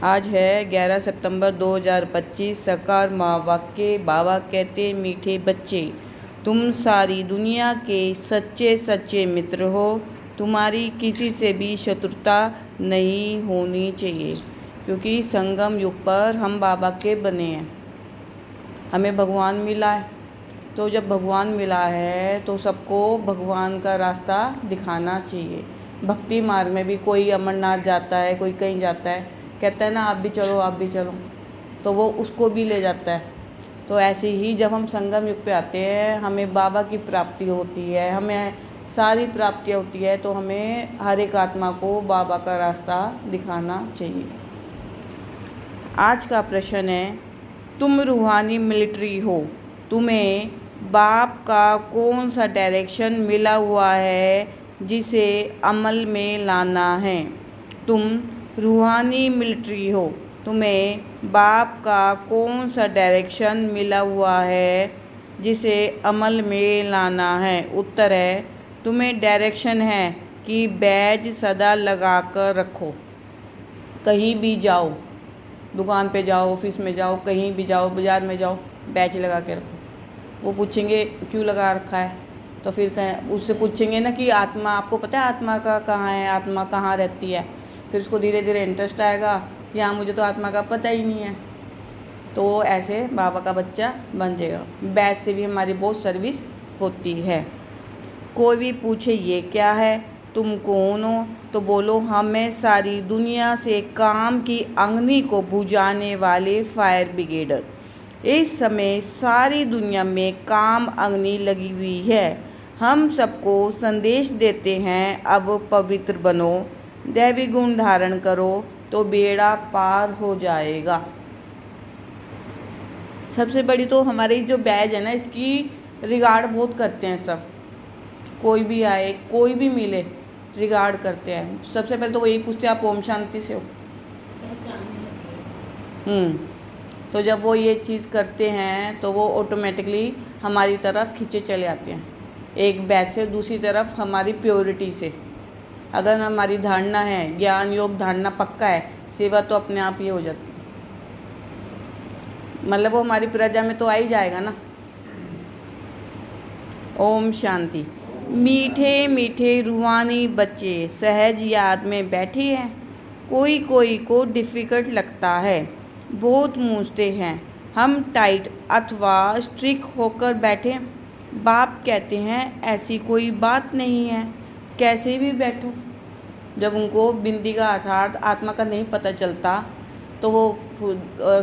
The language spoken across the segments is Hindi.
आज है 11 सितंबर 2025। सकार माँ वाक्य। बाबा कहते मीठे बच्चे, तुम सारी दुनिया के सच्चे सच्चे मित्र हो। तुम्हारी किसी से भी शत्रुता नहीं होनी चाहिए, क्योंकि संगम युग पर हम बाबा के बने हैं। हमें भगवान मिला है, तो जब भगवान मिला है तो सबको भगवान का रास्ता दिखाना चाहिए। भक्ति मार्ग में भी कोई अमरनाथ जाता है, कोई कहीं जाता है, कहता है ना आप भी चलो आप भी चलो, तो वो उसको भी ले जाता है। तो ऐसे ही जब हम संगम युग पे आते हैं, हमें बाबा की प्राप्ति होती है, हमें सारी प्राप्तियाँ होती है, तो हमें हर एक आत्मा को बाबा का रास्ता दिखाना चाहिए। आज का प्रश्न है, तुम रूहानी मिलिट्री हो, तुम्हें बाप का कौन सा डायरेक्शन मिला हुआ है जिसे अमल में लाना है। तुम रूहानी मिलिट्री हो, तुम्हें बाप का कौन सा डायरेक्शन मिला हुआ है जिसे अमल में लाना है। उत्तर है, तुम्हें डायरेक्शन है कि बैज सदा लगा कर रखो। कहीं भी जाओ, दुकान पे जाओ, ऑफिस में जाओ, कहीं भी जाओ, बाज़ार में जाओ, बैच लगा के रखो। वो पूछेंगे क्यों लगा रखा है, तो फिर उससे पूछेंगे ना कि आत्मा, आपको पता है आत्मा का कहाँ है, आत्मा कहाँ रहती है। फिर उसको धीरे धीरे इंटरेस्ट आएगा कि हाँ मुझे तो आत्मा का पता ही नहीं है, तो ऐसे बाबा का बच्चा बन जाएगा। बैच से भी हमारी बहुत सर्विस होती है। कोई भी पूछे ये क्या है, तुम कौन हो, तो बोलो हमें सारी दुनिया से काम की अग्नि को बुझाने वाले फायर ब्रिगेडर। इस समय सारी दुनिया में काम अग्नि लगी हुई है। हम सबको संदेश देते हैं, अब पवित्र बनो, दैवी गुण धारण करो तो बेड़ा पार हो जाएगा। सबसे बड़ी तो हमारी जो बैज है ना, इसकी रिगार्ड बहुत करते हैं सब। कोई भी आए, कोई भी मिले, रिगार्ड करते हैं। सबसे पहले तो वो यही पूछते हैं आप ओम शांति से हो। तो जब वो ये चीज़ करते हैं तो वो ऑटोमेटिकली हमारी तरफ खींचे चले आते हैं, एक बैच से दूसरी तरफ हमारी प्योरिटी से। अगर हमारी धारणा है, ज्ञान योग धारणा पक्का है, सेवा तो अपने आप ही हो जाती है। मतलब वो हमारी प्रजा में तो आ ही जाएगा ना। ओम शांति। मीठे मीठे रूहानी बच्चे सहज याद में बैठे हैं। कोई कोई को डिफ़िकल्ट लगता है, बहुत मूझते हैं। हम टाइट अथवा स्ट्रिक होकर बैठे। बाप कहते हैं ऐसी कोई बात नहीं है, कैसे भी बैठो। जब उनको बिंदी का अर्थात आत्मा का नहीं पता चलता, तो वो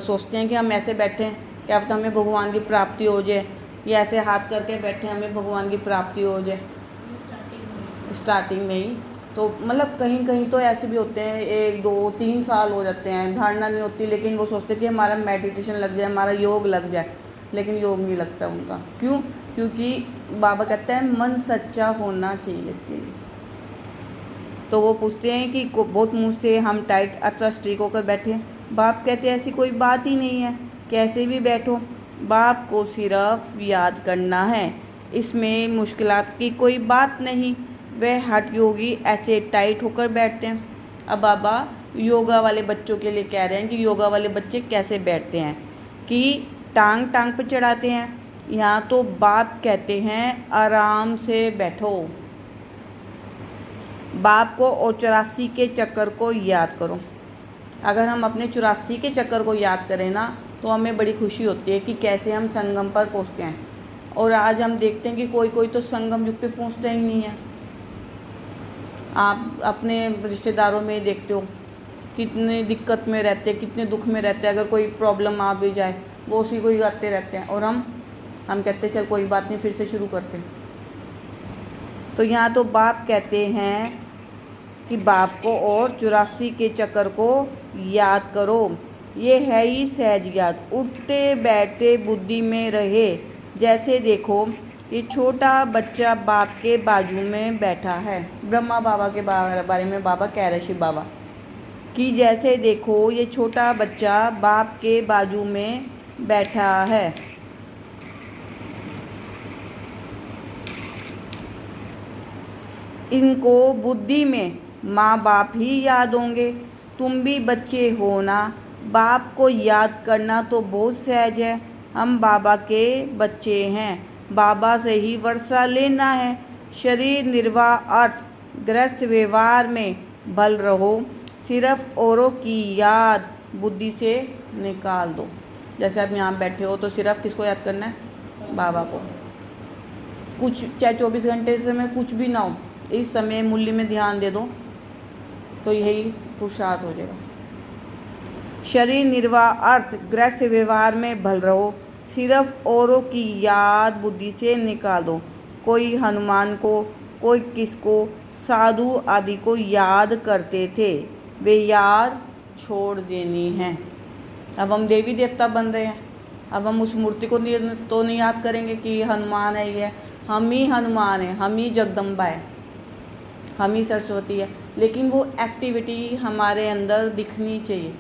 सोचते हैं कि हम ऐसे बैठें, क्या पता हमें भगवान की प्राप्ति हो जाए, या ऐसे हाथ करके बैठे हमें भगवान की प्राप्ति हो जाए। स्टार्टिंग में ही तो मतलब कहीं कहीं तो ऐसे भी होते हैं 1 2 3 साल हो जाते हैं, धारणा नहीं होती, लेकिन वो सोचते कि हमारा मेडिटेशन लग जाए, हमारा योग लग जाए, लेकिन योग नहीं लगता उनका। क्यों? क्योंकि बाबा कहते हैं मन सच्चा होना चाहिए इसके लिए। तो वो पूछते हैं कि बहुत पूछते हैं हम टाइट अथवा स्ट्रिक होकर बैठे। बाप कहते हैं ऐसी कोई बात ही नहीं है, कैसे भी बैठो। बाप को सिर्फ याद करना है, इसमें मुश्किलात की कोई बात नहीं। वह हठ योगी ऐसे टाइट होकर बैठते हैं। अब बाबा योगा वाले बच्चों के लिए कह रहे हैं कि योगा वाले बच्चे कैसे बैठते हैं, कि टांग टांग पर चढ़ाते हैं। यहाँ तो बाप कहते हैं आराम से बैठो। बाप को और 84 के चक्कर को याद करो। अगर हम अपने 84 के चक्कर को याद करें ना, तो हमें बड़ी खुशी होती है कि कैसे हम संगम पर पहुँचते हैं। और आज हम देखते हैं कि कोई कोई तो संगम युग पे पहुँचता ही नहीं है। आप अपने रिश्तेदारों में देखते हो कितने दिक्कत में रहते हैं, कितने दुख में रहते हैं। अगर कोई प्रॉब्लम आ भी जाए, वो उसी को ही गाते रहते हैं, और हम कहते हैं चल कोई बात नहीं, फिर से शुरू करते हैं। तो यहाँ तो बाप कहते हैं कि बाप को और 84 के चक्कर को याद करो। ये है ही सहज याद, उठते बैठे बुद्धि में रहे। जैसे देखो ये छोटा बच्चा बाप के बाजू में बैठा है। ब्रह्मा बाबा के बारे में बाबा कह रहे शिव बाबा कि जैसे देखो ये छोटा बच्चा बाप के बाजू में बैठा है। इनको बुद्धि में माँ बाप ही याद होंगे। तुम भी बच्चे हो ना। बाप को याद करना तो बहुत सहज है। हम बाबा के बच्चे हैं, बाबा से ही वर्षा लेना है। शरीर निर्वाह अर्थ गृहस्थ व्यवहार में भल रहो, सिर्फ औरों की याद बुद्धि से निकाल दो। जैसे आप यहाँ बैठे हो तो सिर्फ किसको याद करना है? बाबा को। कुछ चाहे 24 घंटे से में कुछ भी ना हो, इस समय मूल्य में ध्यान दे दो तो यही पुरुषार्थ हो जाएगा। शरीर निर्वाह अर्थ गृहस्थ व्यवहार में भल रहो, सिर्फ औरों की याद बुद्धि से निकाल दो। कोई हनुमान को, कोई किसको, साधु आदि को याद करते थे, वे याद छोड़ देनी है। अब हम देवी देवता बन रहे हैं, अब हम उस मूर्ति को तो नहीं याद करेंगे कि हनुमान है ये, हम ही हनुमान है, हम ही जगदम्बा है, हम ही सरस्वती है, लेकिन वो एक्टिविटी हमारे अंदर दिखनी चाहिए।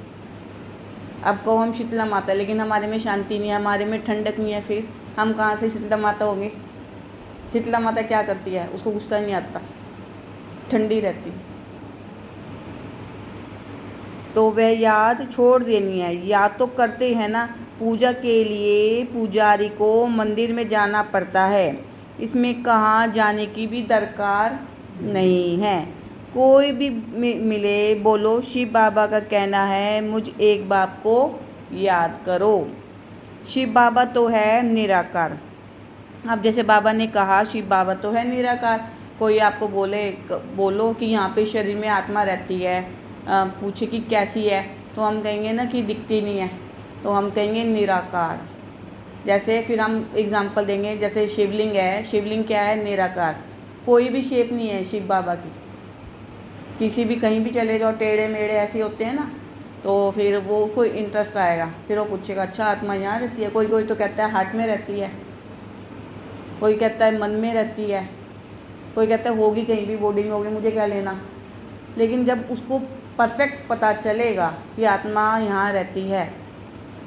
अब कहो हम शीतला माता, लेकिन हमारे में शांति नहीं है, हमारे में ठंडक नहीं है, फिर हम कहाँ से शीतला माता होंगे? शीतला माता क्या करती है? उसको गुस्सा नहीं आता, ठंडी रहती। तो वह याद छोड़ देनी है। याद तो करते हैं ना, पूजा के लिए पुजारी को मंदिर में जाना पड़ता है, इसमें कहाँ जाने की भी दरकार नहीं है। कोई भी मिले बोलो शिव बाबा का कहना है, मुझ एक बाप को याद करो। शिव बाबा तो है निराकार। अब जैसे बाबा ने कहा शिव बाबा तो है निराकार, कोई आपको बोलो कि यहाँ पे शरीर में आत्मा रहती है, पूछे कि कैसी है, तो हम कहेंगे ना कि दिखती नहीं है, तो हम कहेंगे निराकार। जैसे फिर हम एग्जाम्पल देंगे, जैसे शिवलिंग है, शिवलिंग क्या है? निराकार। कोई भी शेप नहीं है शिव बाबा की, किसी भी कहीं भी चले जाओ, टेढ़े मेढ़े ऐसे होते हैं ना, तो फिर वो कोई इंटरेस्ट आएगा, फिर वो पूछेगा अच्छा आत्मा यहाँ रहती है। कोई तो कहता है हार्ट में रहती है, कोई कहता है मन में रहती है, कोई कहता है होगी कहीं भी, बॉडी में होगी, मुझे क्या लेना। लेकिन जब उसको परफेक्ट पता चलेगा कि आत्मा यहाँ रहती है,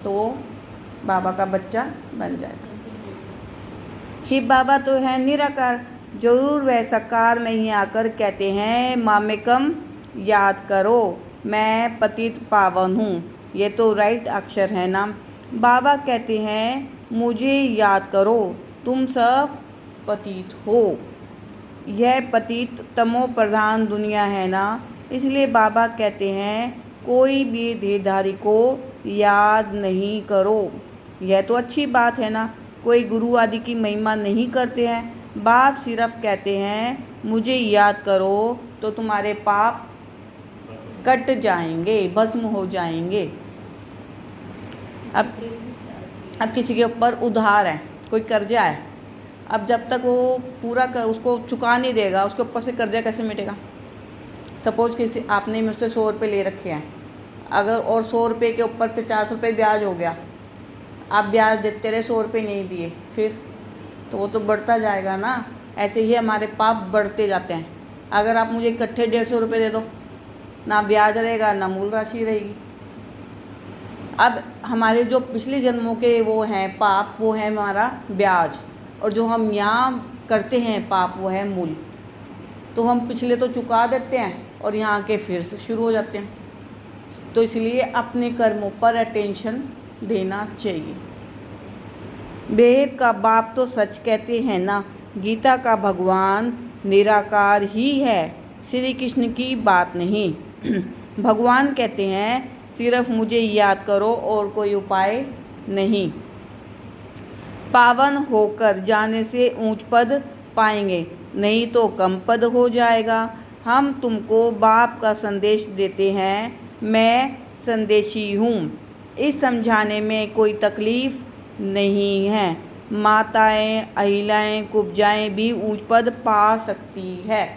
तो बाबा का बच्चा बन जाएगा। शिव बाबा तो है निराकार, जरूर वह साकार में ही आकर कहते हैं मामेकम याद करो, मैं पतित पावन हूँ। ये तो राइट अक्षर है ना। बाबा कहते हैं मुझे याद करो, तुम सब पतित हो। यह पतित तमो प्रधान दुनिया है ना, इसलिए बाबा कहते हैं कोई भी देहधारी को याद नहीं करो। यह तो अच्छी बात है ना, कोई गुरु आदि की महिमा नहीं करते हैं। बाप सिर्फ कहते हैं मुझे याद करो तो तुम्हारे पाप कट जाएंगे, भस्म हो जाएंगे। अब किसी के ऊपर उधार है, कोई कर्जा है, अब जब तक वो पूरा उसको चुका नहीं देगा, उसके ऊपर से कर्जा कैसे मिटेगा? सपोज किसी आपने मुझसे 100 रुपये ले रखे हैं, अगर और 100 रुपये के ऊपर 50 रुपये ब्याज हो गया, आप ब्याज देते रहे, 100 रुपये नहीं दिए, फिर तो वो तो बढ़ता जाएगा ना। ऐसे ही हमारे पाप बढ़ते जाते हैं। अगर आप मुझे इकट्ठे 150 रुपये दे दो, ना ब्याज रहेगा ना मूल राशि रहेगी। अब हमारे जो पिछले जन्मों के वो हैं पाप, वो है हमारा ब्याज, और जो हम यहाँ करते हैं पाप वो है मूल। तो हम पिछले तो चुका देते हैं और यहाँ के फिर से शुरू हो जाते हैं। तो इसलिए अपने कर्मों पर अटेंशन देना चाहिए। वेद का बाप तो सच कहते हैं ना, गीता का भगवान निराकार ही है, श्री कृष्ण की बात नहीं। भगवान कहते हैं सिर्फ मुझे याद करो और कोई उपाय नहीं। पावन होकर जाने से ऊंच पद पाएंगे, नहीं तो कम पद हो जाएगा। हम तुमको बाप का संदेश देते हैं, मैं संदेशी हूँ, इस समझाने में कोई तकलीफ नहीं है। माताएं, अहिलाएं, कुब्जाएं भी ऊंच पद पा सकती है,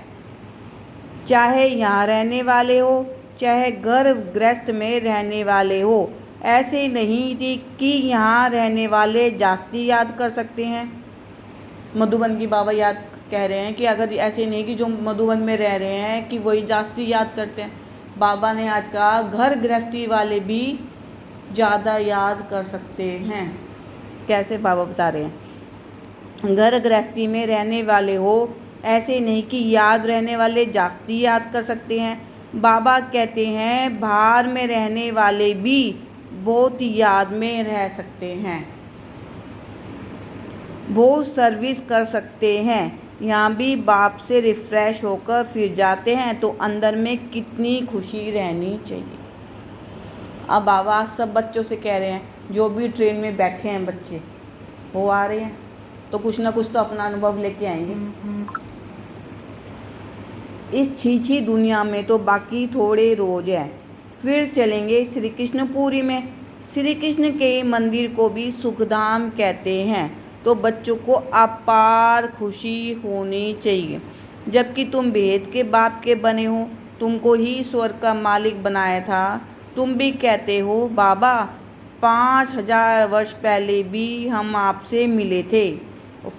चाहे यहाँ रहने वाले हो चाहे घर गृहस्थ में रहने वाले हो। ऐसे नहीं थी कि यहाँ रहने वाले जास्ती याद कर सकते हैं। मधुबन की बाबा याद कह रहे हैं कि अगर ऐसे नहीं कि जो मधुबन में रह रहे हैं कि वही जास्ती याद करते हैं। बाबा ने आज कहा घर गृहस्थी वाले भी ज़्यादा याद कर सकते हैं। कैसे बाबा बता रहे हैं, घर गृहस्थी में रहने वाले हो, ऐसे नहीं कि याद रहने वाले जास्ती याद कर सकते हैं। बाबा कहते हैं बाहर में रहने वाले भी बहुत याद में रह सकते हैं, बहुत सर्विस कर सकते हैं। यहाँ भी बाप से रिफ़्रेश होकर फिर जाते हैं तो अंदर में कितनी खुशी रहनी चाहिए। अब बाबा सब बच्चों से कह रहे हैं, जो भी ट्रेन में बैठे हैं बच्चे, वो आ रहे हैं तो कुछ ना कुछ तो अपना अनुभव लेके आएंगे। इस छीछी दुनिया में तो बाकी थोड़े रोज है, फिर चलेंगे श्री कृष्णपुरी में। श्री कृष्ण के मंदिर को भी सुखधाम कहते हैं, तो बच्चों को अपार खुशी होनी चाहिए। जबकि तुम भेद के बाप के बने हो, तुमको ही स्वर्ग का मालिक बनाया था। तुम भी कहते हो बाबा 5000 वर्ष पहले भी हम आपसे मिले थे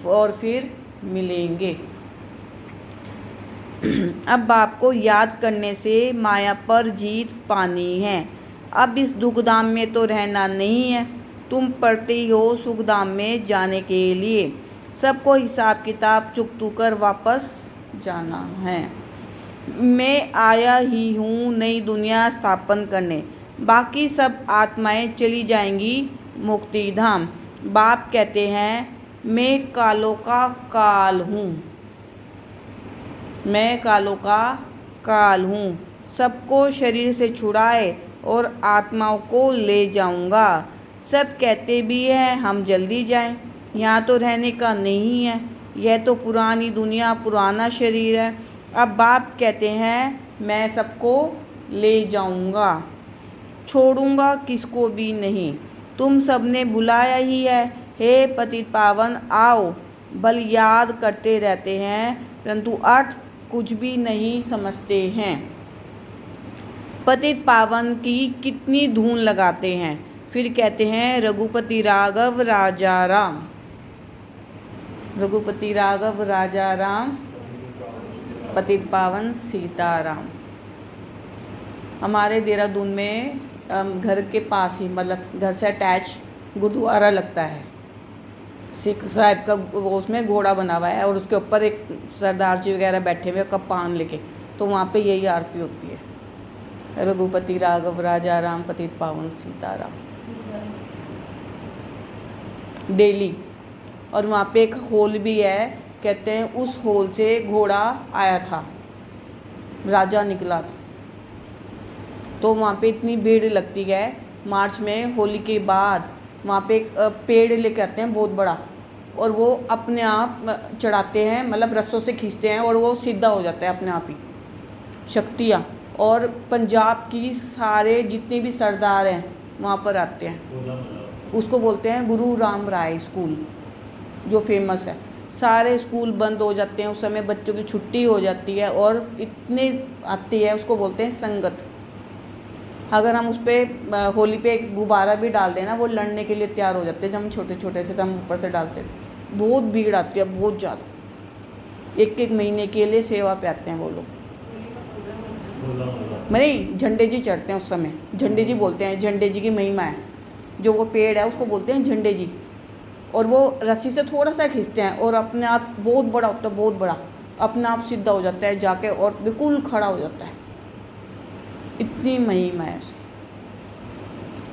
और फिर मिलेंगे। अब बाप को याद करने से माया पर जीत पानी है। अब इस दुखधाम में तो रहना नहीं है, तुम पढ़ते ही हो सुखधाम में जाने के लिए। सबको हिसाब किताब चुकतू कर वापस जाना है। मैं आया ही हूँ नई दुनिया स्थापन करने, बाकी सब आत्माएं चली जाएंगी मुक्ति धाम। बाप कहते हैं मैं कालों का काल हूँ, मैं कालों का काल हूँ, सबको शरीर से छुड़ाए और आत्माओं को ले जाऊँगा। सब कहते भी हैं हम जल्दी जाएं, यहाँ तो रहने का नहीं है, यह तो पुरानी दुनिया पुराना शरीर है। अब बाप कहते हैं मैं सबको ले जाऊँगा, छोड़ूंगा किसको भी नहीं। तुम सबने बुलाया ही है, हे पतित पावन आओ। बल याद करते रहते हैं परंतु अर्थ कुछ भी नहीं समझते हैं। पतित पावन की कितनी धून लगाते हैं, फिर कहते हैं रघुपति राघव राजा राम, रघुपति राघव राजा राम, पतित पावन सीताराम। हमारे देहरादून में घर के पास ही, मतलब घर से अटैच गुरुद्वारा लगता है। सिख साहिब का वो उसमें घोड़ा बना हुआ है और उसके ऊपर एक सरदार जी वगैरह बैठे हुए कप्तान लेके, तो वहाँ पे यही आरती होती है, रघुपति राघव राजा राम पतित पावन सीताराम, डेली। और वहाँ पे एक होल भी है, कहते हैं उस होल से घोड़ा आया था, राजा निकला था। तो वहाँ पे इतनी भीड़ लगती है मार्च में, होली के बाद वहाँ पे एक पेड़ लेके आते हैं बहुत बड़ा, और वो अपने आप चढ़ाते हैं, मतलब रस्सों से खींचते हैं और वो सीधा हो जाता है अपने आप ही, शक्तियाँ। और पंजाब की सारे जितने भी सरदार हैं वहाँ पर आते हैं। उसको बोलते हैं गुरु राम राय स्कूल, जो फेमस है। सारे स्कूल बंद हो जाते हैं उस समय, बच्चों की छुट्टी हो जाती है और इतने आती है, उसको बोलते हैं संगत। अगर हम उस पर होली पे एक गुब्बारा भी डाल दें ना, वो लड़ने के लिए तैयार हो जाते हैं। जब हम छोटे छोटे से, तो हम ऊपर से डालते हैं, बहुत भीड़ आती है, बहुत ज़्यादा। एक एक महीने के लिए सेवा पे आते हैं वो लोग। नहीं, झंडे जी चढ़ते हैं उस समय, झंडे जी बोलते हैं, झंडे जी की महिमा है। जो वो पेड़ है उसको बोलते हैं झंडे जी, और वो रस्सी से थोड़ा सा खींचते हैं और अपने आप बहुत बड़ा होता है, बहुत बड़ा, अपने आप सीधा हो जाता है जाके और बिल्कुल खड़ा हो जाता है। इतनी महिमा है उसकी।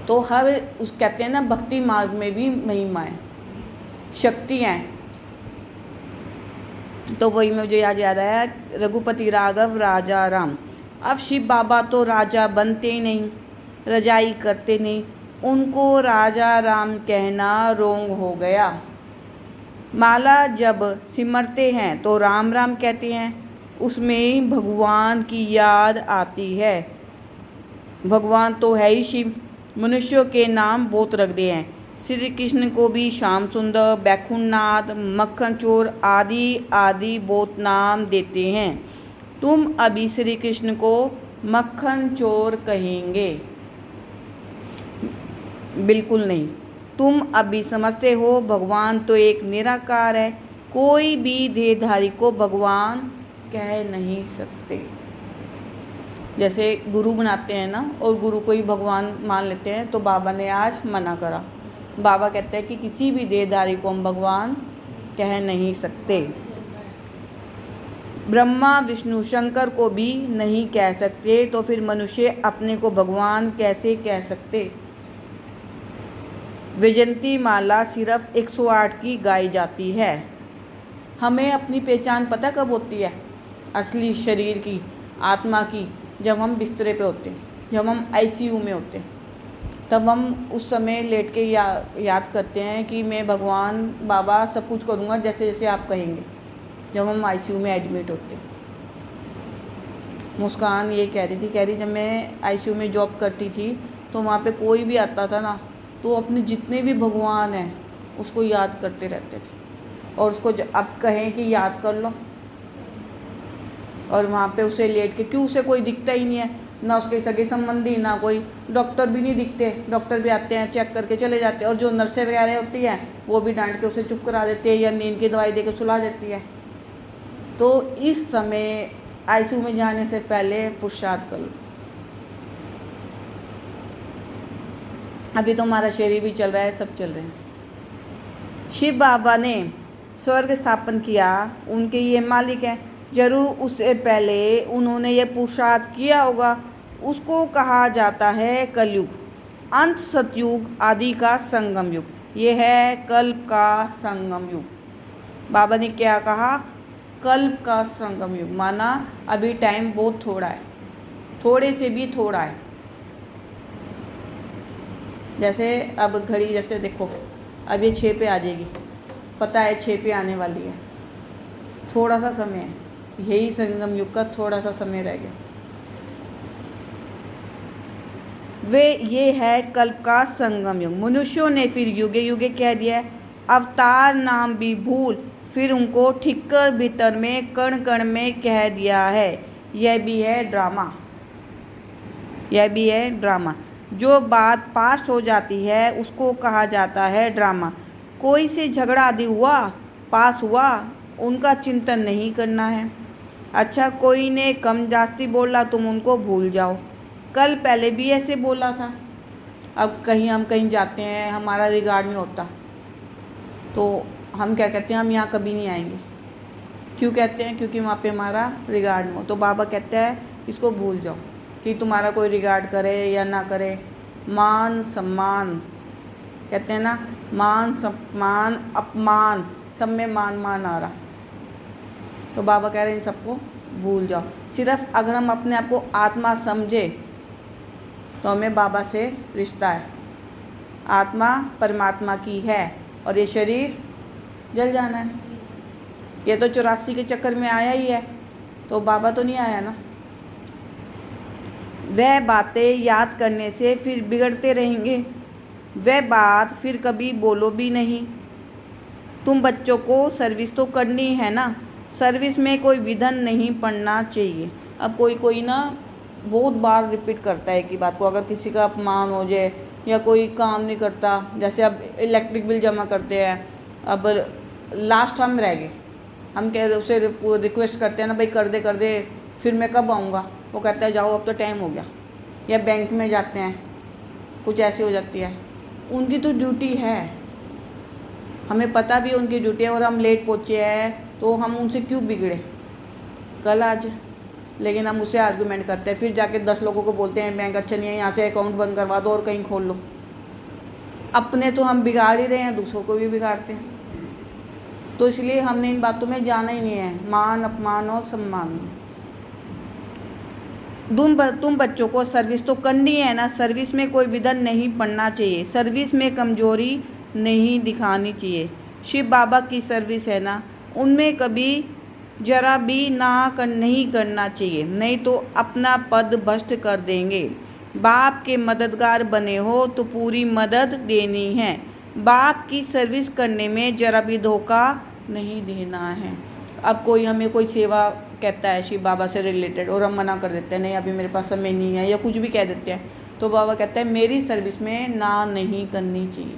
तो हर उस कहते हैं ना, भक्ति मार्ग में भी महिमा है, शक्तियाँ हैं। तो वही मुझे याद आया, रघुपति राघव राजा राम। अब शिव बाबा तो राजा बनते ही नहीं, रजाई करते नहीं, उनको राजा राम कहना रोंग हो गया। माला जब सिमरते हैं तो राम राम कहते हैं, उसमें भगवान की याद आती है। भगवान तो है ही शिव, मनुष्यों के नाम बहुत रख दिए हैं। श्री कृष्ण को भी श्याम सुंदर, बैकुंठनाथ, मक्खन चोर आदि आदि बहुत नाम देते हैं। तुम अभी श्री कृष्ण को मक्खन चोर कहेंगे? बिल्कुल नहीं। तुम अभी समझते हो भगवान तो एक निराकार है, कोई भी देहधारी को भगवान कह नहीं सकते। जैसे गुरु बनाते हैं ना, और गुरु को ही भगवान मान लेते हैं, तो बाबा ने आज मना करा। बाबा कहते हैं कि किसी भी देहधारी को हम भगवान कह नहीं सकते। ब्रह्मा विष्णु शंकर को भी नहीं कह सकते, तो फिर मनुष्य अपने को भगवान कैसे कह सकते। वैजयंती माला सिर्फ 108 की गाई जाती है। हमें अपनी पहचान पता कब होती है असली शरीर की, आत्मा की? जब हम बिस्तरे पे होते हैं, जब हम आईसीयू में होते हैं, तब हम उस समय लेट के याद करते हैं कि मैं भगवान बाबा सब कुछ करूँगा जैसे जैसे आप कहेंगे। जब हम आईसीयू में एडमिट होते हैं। मुस्कान ये कह रही जब मैं आईसीयू में जॉब करती थी तो वहाँ पे कोई भी आता था ना, तो अपने जितने भी भगवान हैं उसको याद करते रहते थे, और उसको अब कहें कि याद कर लो, और वहाँ पे उसे लेट के, क्यों, उसे कोई दिखता ही नहीं है, ना उसके सगे संबंधी, ना कोई डॉक्टर भी नहीं दिखते। डॉक्टर भी आते हैं, चेक करके चले जाते हैं, और जो नर्सें वगैरह होती हैं वो भी डांट के उसे चुप करा देती है या नींद की दवाई दे के सुला देती है। तो इस समय आईसीयू में जाने से पहले पुरुषार्थ कर लो। अभी तो हमारा शरीर भी चल रहा है, सब चल रहे हैं। शिव बाबा ने स्वर्ग स्थापन किया, उनके ये मालिक हैं। जरूर उससे पहले उन्होंने ये पुरुषार्थ किया होगा। उसको कहा जाता है कलयुग, अंत सतयुग, आदि का संगम युग। ये है कल्प का संगम युग। बाबा ने क्या कहा? कल्प का संगम युग, माना अभी टाइम बहुत थोड़ा है, थोड़े से भी थोड़ा है। जैसे अब घड़ी, जैसे देखो अब ये 6 पे आ जाएगी, पता है 6 पे आने वाली है, थोड़ा सा समय है। यही संगम युग का थोड़ा सा समय रह गया। ये है कल्प का संगम युग। मनुष्यों ने फिर युगे युगे कह दिया है, अवतार नाम भी भूल, फिर उनको ठिक्कर भीतर में कण कण में कह दिया है। यह भी है ड्रामा, यह भी है ड्रामा। जो बात पास्ट हो जाती है उसको कहा जाता है ड्रामा। कोई से झगड़ा आदि हुआ, पास हुआ, उनका चिंतन नहीं करना है। अच्छा, कोई ने कम जास्ती बोला, तुम उनको भूल जाओ। कल पहले भी ऐसे बोला था। अब हम कहीं जाते हैं, हमारा रिगार्ड नहीं होता, तो हम क्या कहते हैं, हम यहाँ कभी नहीं आएंगे। क्यों कहते हैं? क्योंकि वहाँ पे हमारा रिगार्ड नहीं हो। तो बाबा कहते हैं इसको भूल जाओ, कि तुम्हारा कोई रिगार्ड करे या ना करे। मान सम्मान कहते हैं ना, मान सम्मान अपमान सब में मान मान आ रहा। तो बाबा कह रहे हैं इन सबको भूल जाओ। सिर्फ अगर हम अपने आप को आत्मा समझे तो हमें बाबा से रिश्ता है। आत्मा परमात्मा की है और ये शरीर जल जाना है। ये तो 84 के चक्कर में आया ही है, तो बाबा तो नहीं आया ना। वह बातें याद करने से फिर बिगड़ते रहेंगे, वह बात फिर कभी बोलो भी नहीं। तुम बच्चों को सर्विस तो करनी है ना, सर्विस में कोई विधन नहीं पड़ना चाहिए। अब कोई ना बहुत बार रिपीट करता है कि बात को, अगर किसी का अपमान हो जाए या कोई काम नहीं करता, जैसे अब इलेक्ट्रिक बिल जमा करते हैं, अब लास्ट हम रह गए, हम कह रहे उसे रिक्वेस्ट करते हैं ना, भाई कर दे, फिर मैं कब आऊँगा? वो कहता है जाओ अब तो टाइम हो गया। या बैंक में जाते हैं, कुछ ऐसी हो जाती है। उनकी तो ड्यूटी है, हमें पता भी उनकी ड्यूटी है, और हम लेट पहुँचे हैं तो हम उनसे क्यों बिगड़े? कल आज, लेकिन हम उससे आर्गूमेंट करते हैं, फिर जाके 10 लोगों को बोलते हैं बैंक अच्छा नहीं है, यहाँ से अकाउंट बंद करवा दो और कहीं खोल लो। अपने तो हम बिगाड़ ही रहे हैं, दूसरों को भी बिगाड़ते हैं। तो इसलिए हमने इन बातों में जाना ही नहीं है, मान अपमान और सम्मान। तुम बच्चों को सर्विस तो करनी है ना, सर्विस में कोई विधन नहीं पड़ना चाहिए, सर्विस में कमजोरी नहीं दिखानी चाहिए। शिव बाबा की सर्विस है ना, उनमें कभी जरा भी नहीं करना चाहिए, नहीं तो अपना पद भ्रष्ट कर देंगे। बाप के मददगार बने हो तो पूरी मदद देनी है, बाप की सर्विस करने में जरा भी धोखा नहीं देना है। अब कोई हमें कोई सेवा कहता है शिव बाबा से रिलेटेड, और हम मना कर देते हैं, नहीं अभी मेरे पास समय नहीं है, या कुछ भी कह देते हैं, तो बाबा कहता है मेरी सर्विस में ना नहीं करनी चाहिए।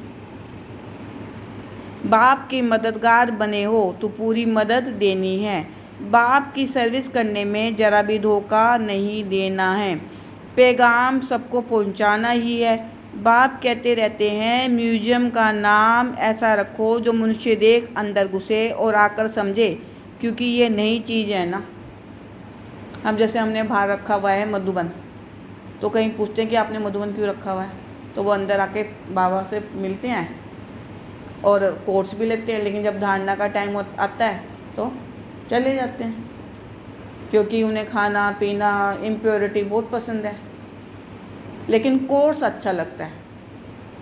बाप के मददगार बने हो तो पूरी मदद देनी है, बाप की सर्विस करने में जरा भी धोखा नहीं देना है, पैगाम सबको पहुंचाना ही है। बाप कहते रहते हैं म्यूजियम का नाम ऐसा रखो जो मनुष्य देख अंदर घुसे और आकर समझे, क्योंकि ये नई चीज़ है ना। अब जैसे हमने बाहर रखा हुआ है मधुबन, तो कहीं पूछते हैं कि आपने मधुबन क्यों रखा हुआ है, तो वो अंदर आके बाबा से मिलते हैं और कोर्स भी लेते हैं, लेकिन जब धारणा का टाइम आता है तो चले जाते हैं, क्योंकि उन्हें खाना पीना इम्प्योरिटी बहुत पसंद है। लेकिन कोर्स अच्छा लगता है,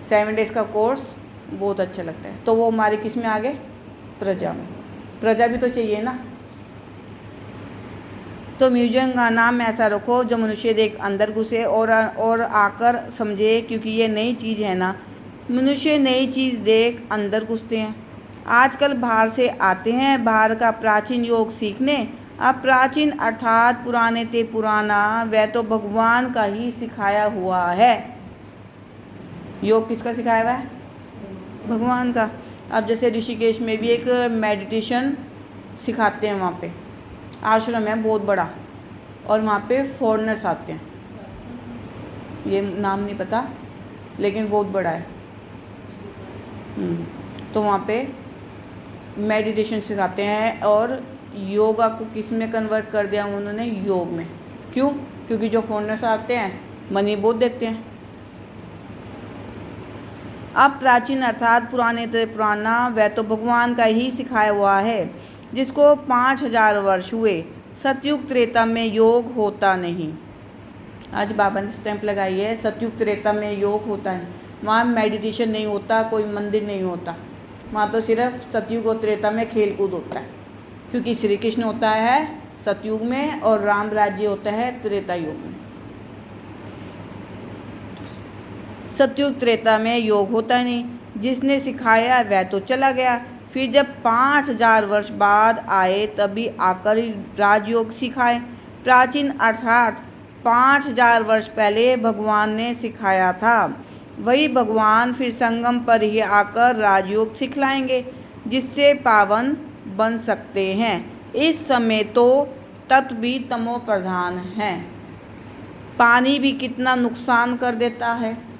7 डेज़ का कोर्स बहुत अच्छा लगता है। तो वो हमारे किस में आ गए? प्रजा में। प्रजा भी तो चाहिए ना। तो म्यूजियम का नाम ऐसा रखो जो मनुष्य देख अंदर घुसे और आकर समझे, क्योंकि ये नई चीज़ है ना। मनुष्य नई चीज़ देख अंदर घुसते हैं। आजकल बाहर से आते हैं बाहर का प्राचीन योग सीखने। अब प्राचीन अर्थात पुराने ते पुराना, वह तो भगवान का ही सिखाया हुआ है। योग किसका सिखाया हुआ है? भगवान का। अब जैसे ऋषिकेश में भी एक मेडिटेशन सिखाते हैं, वहाँ पे आश्रम है बहुत बड़ा, और वहाँ पे फॉरेनर्स आते हैं, ये नाम नहीं पता लेकिन बहुत बड़ा है। तो वहाँ पे मेडिटेशन सिखाते हैं, और योगा को किस में कन्वर्ट कर दिया उन्होंने? योग में। क्यों? क्योंकि जो फॉरेनर्स आते हैं मनी बहुत देते हैं। अब प्राचीन अर्थात पुराने ते पुराना, वह तो भगवान का ही सिखाया हुआ है, जिसको 5000 वर्ष हुए। सतयुग त्रेता में योग होता नहीं। आज बाबा ने स्टैंप लगाई है, सतयुग त्रेता में योग होता है। वहाँ मेडिटेशन नहीं होता, कोई मंदिर नहीं होता, वहाँ तो सिर्फ सतयुग और त्रेता में खेल कूद होता है, क्योंकि श्री कृष्ण होता है सतयुग में और राम राज्य होता है त्रेता युग में। सतयुग त्रेता में योग होता नहीं। जिसने सिखाया वह तो चला गया, फिर जब 5000 वर्ष बाद आए तभी आकर राजयोग सिखाए। प्राचीन अर्थात 5000 वर्ष पहले भगवान ने सिखाया था, वही भगवान फिर संगम पर ही आकर राजयोग सिखलाएंगे, जिससे पावन बन सकते हैं। इस समय तो तत्व भी तमो प्रधान है। पानी भी कितना नुकसान कर देता है,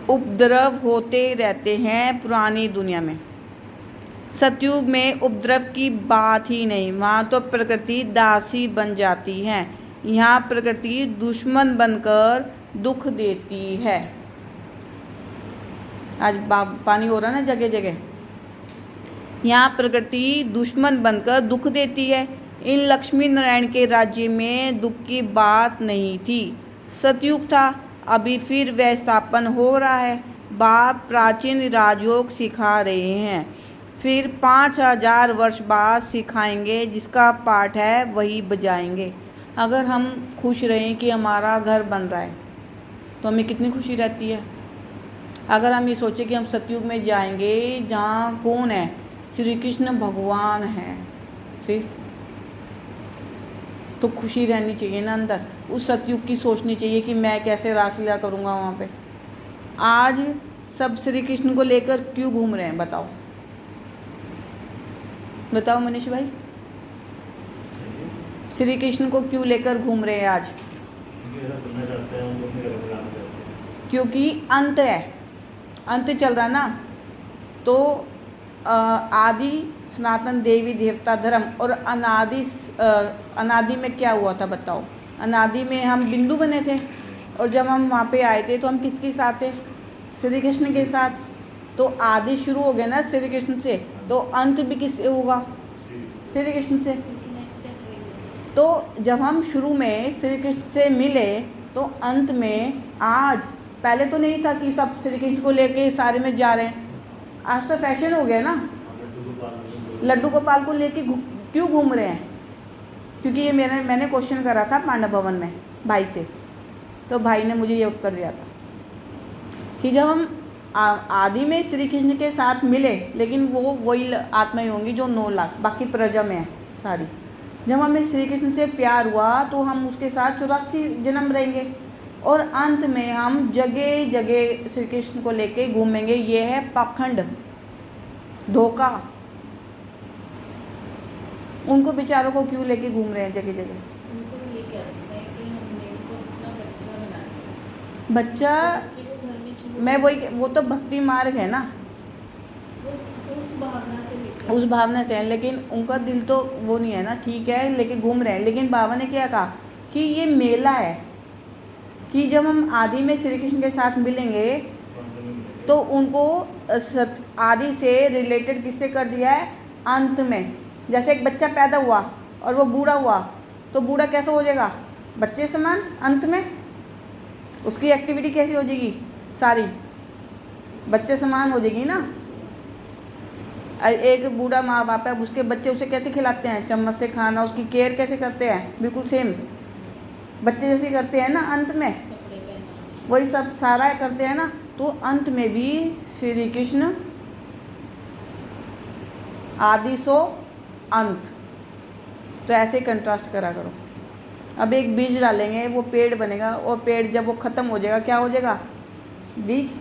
उपद्रव होते रहते हैं पुरानी दुनिया में। सतयुग में उपद्रव की बात ही नहीं, वहाँ तो प्रकृति दासी बन जाती है। यहाँ प्रकृति दुश्मन बनकर दुख देती है। आज पानी हो रहा है ना जगह जगह, यहाँ प्रकृति दुश्मन बनकर दुख देती है। इन लक्ष्मी नारायण के राज्य में दुख की बात नहीं थी। सतयुग था, अभी फिर वह स्थापन हो रहा है। बाप प्राचीन राजयोग सिखा रहे हैं, फिर 5000 वर्ष बाद सिखाएंगे। जिसका पाठ है वही बजाएंगे। अगर हम खुश रहें कि हमारा घर बन रहा है तो हमें कितनी खुशी रहती है। अगर हम ये सोचें कि हम सतयुग में जाएंगे जहाँ कौन है? श्री कृष्ण भगवान है, फिर तो खुशी रहनी चाहिए ना अंदर। उस सतयुग की सोचनी चाहिए कि मैं कैसे रासलीला करूँगा वहाँ पे। आज सब श्री कृष्ण को लेकर क्यों घूम रहे हैं? बताओ बताओ मनीष भाई, श्री कृष्ण को क्यों लेकर घूम रहे हैं आज? क्योंकि अंत है, अंत चल रहा ना। तो आदि सनातन देवी देवता धर्म और अनादि में क्या हुआ था बताओ? अनादि में हम बिंदु बने थे, और जब हम वहाँ पे आए थे तो हम किसके साथ थे? श्री कृष्ण के साथ। तो आदि शुरू हो गया ना श्री कृष्ण से, तो अंत भी किससे होगा? श्री कृष्ण से। तो जब हम शुरू में श्री कृष्ण से मिले तो अंत में आज, पहले तो नहीं था कि सब श्री कृष्ण को लेके सारे में जा रहे हैं। आज तो फैशन हो गया ना, लड्डू गोपाल को लेके क्यों घूम रहे हैं? क्योंकि ये मैंने क्वेश्चन करा था पांडव भवन में भाई से, तो भाई ने मुझे ये उत्तर दिया था कि जब हम आदि में श्री कृष्ण के साथ मिले, लेकिन वो वही आत्माएं होंगी जो 9 लाख बाकी प्रजा में है सारी। जब हमें श्री कृष्ण से प्यार हुआ तो हम उसके साथ 84 जन्म रहेंगे, और अंत में हम जगह जगह श्री कृष्ण को लेके घूमेंगे। ये है पाखंड, धोखा। उनको बेचारों को क्यों लेके घूम रहे हैं जगह जगह? उनको ये कहते हैं कि हमने तो अपना बच्चा बनाया। बच्चा, बच्चे को घर में मैं वही, वो तो भक्ति मार्ग है ना। उस भावना से लेकर उस भावना से हैं, लेकिन उनका दिल तो वो नहीं है ना, ठीक है, लेके घूम रहे हैं। लेकिन बाबा ने क्या कहा कि ये मेला है, कि जब हम आदि में श्री कृष्ण के साथ मिलेंगे तो उनको आदि से रिलेटेड किससे कर दिया है, अंत में। जैसे एक बच्चा पैदा हुआ और वो बूढ़ा हुआ, तो बूढ़ा कैसे हो जाएगा, बच्चे समान अंत में। उसकी एक्टिविटी कैसी हो जाएगी, सारी बच्चे समान हो जाएगी ना। एक बूढ़ा माँ बाप है, उसके बच्चे उसे कैसे खिलाते हैं, चम्मच से खाना, उसकी केयर कैसे करते हैं, बिल्कुल सेम बच्चे जैसे करते हैं ना। अंत में कपड़े पहना, वही सब सारा करते हैं ना। तो अंत में भी श्री कृष्ण आदि सो अंत, तो ऐसे कंट्रास्ट करा करो। अब एक बीज डालेंगे, वो पेड़ बनेगा, और पेड़ जब वो ख़त्म हो जाएगा क्या हो जाएगा, बीज।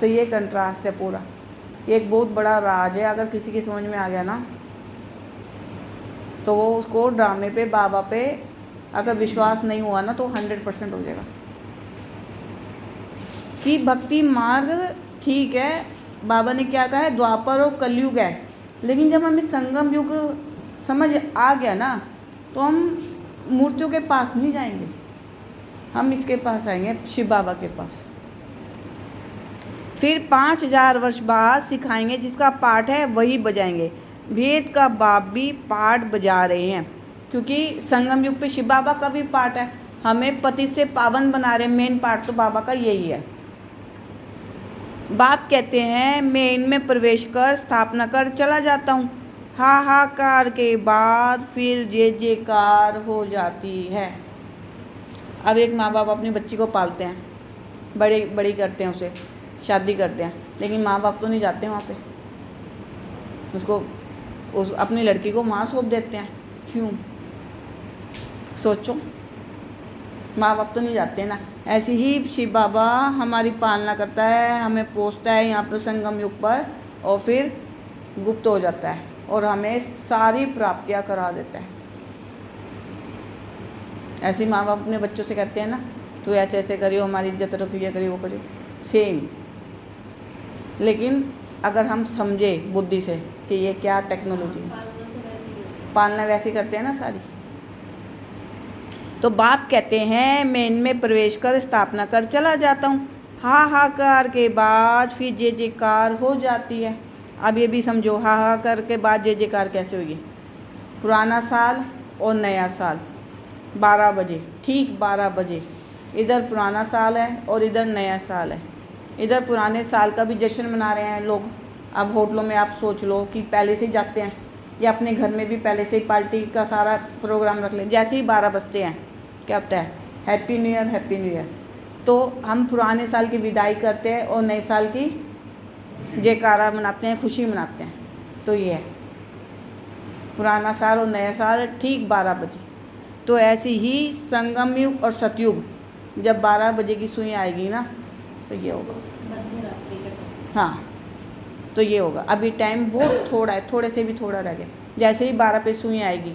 तो ये कंट्रास्ट है पूरा, एक बहुत बड़ा राज है। अगर किसी की समझ में आ गया ना, तो वो उसको ड्रामे पे, बाबा पे अगर विश्वास नहीं हुआ ना, तो 100% हो जाएगा कि भक्ति मार्ग ठीक है। बाबा ने क्या कहा है, द्वापर और कलयुग है, लेकिन जब हमें संगम युग समझ आ गया ना, तो हम मूर्तियों के पास नहीं जाएंगे, हम इसके पास आएंगे, शिव बाबा के पास। फिर 5000 वर्ष बाद सिखाएंगे, जिसका पाठ है वही बजाएंगे। वेद का बाप भी पाठ बजा रहे हैं, क्योंकि संगम युग पे शिव बाबा का भी पाठ है। हमें पतित से पावन बना रहे हैं, मेन पाठ तो बाबा का यही है। बाप कहते हैं, मैं इनमें प्रवेश कर स्थापना कर चला जाता हूँ, हाहाकार के बाद फिर जय जयकार हो जाती है। अब एक माँ बाप अपनी बच्ची को पालते हैं, बड़ी करते हैं, उसे शादी करते हैं, लेकिन माँ बाप तो नहीं जाते वहाँ पे, उसको अपनी लड़की को वहाँ सौंप देते हैं। क्यों, सोचो, माँ बाप तो नहीं जाते ना। ऐसे ही शिव बाबा हमारी पालना करता है, हमें पोसता है यहाँ पर संगम युग पर, और फिर गुप्त हो जाता है और हमें सारी प्राप्तियाँ करा देता है। ऐसे माँ बाप अपने बच्चों से कहते हैं ना, तो ऐसे ऐसे करियो, हमारी इज्जत रखियो, ये करियो, वो करियो, सेम। लेकिन अगर हम समझे बुद्धि से कि ये क्या टेक्नोलॉजी है, पालना तो वैसे ही पालना वैसे करते हैं ना सारी। तो बाप कहते हैं, मैं इनमें प्रवेश कर स्थापना कर चला जाता हूँ, हाहाकार के बाद फिर जय जयकार हो जाती है। अब ये भी समझो, हाहाकार के बाद जय जयकार कैसे होगी। पुराना साल और नया साल 12 बजे, ठीक 12 बजे, इधर पुराना साल है और इधर नया साल है। इधर पुराने साल का भी जश्न मना रहे हैं लोग। अब होटलों में आप सोच लो कि पहले से ही जाते हैं, या अपने घर में भी पहले से ही पार्टी का सारा प्रोग्राम रख लें। जैसे ही 12 बजते हैं क्या होता है, happy new year, happy new year. तो हम पुराने साल की विदाई करते हैं और नए साल की जयकारा मनाते हैं, खुशी मनाते हैं। तो ये है पुराना साल और नया साल ठीक 12 बजे। तो ऐसे ही संगम युग और सतयुग, जब 12 बजे की सुई आएगी ना, तो ये होगा मध्य रात्रि का टाइम। हाँ, तो ये होगा। अभी टाइम बहुत थोड़ा है, थोड़े से भी थोड़ा रह गया। जैसे ही 12 पे सुई आएगी,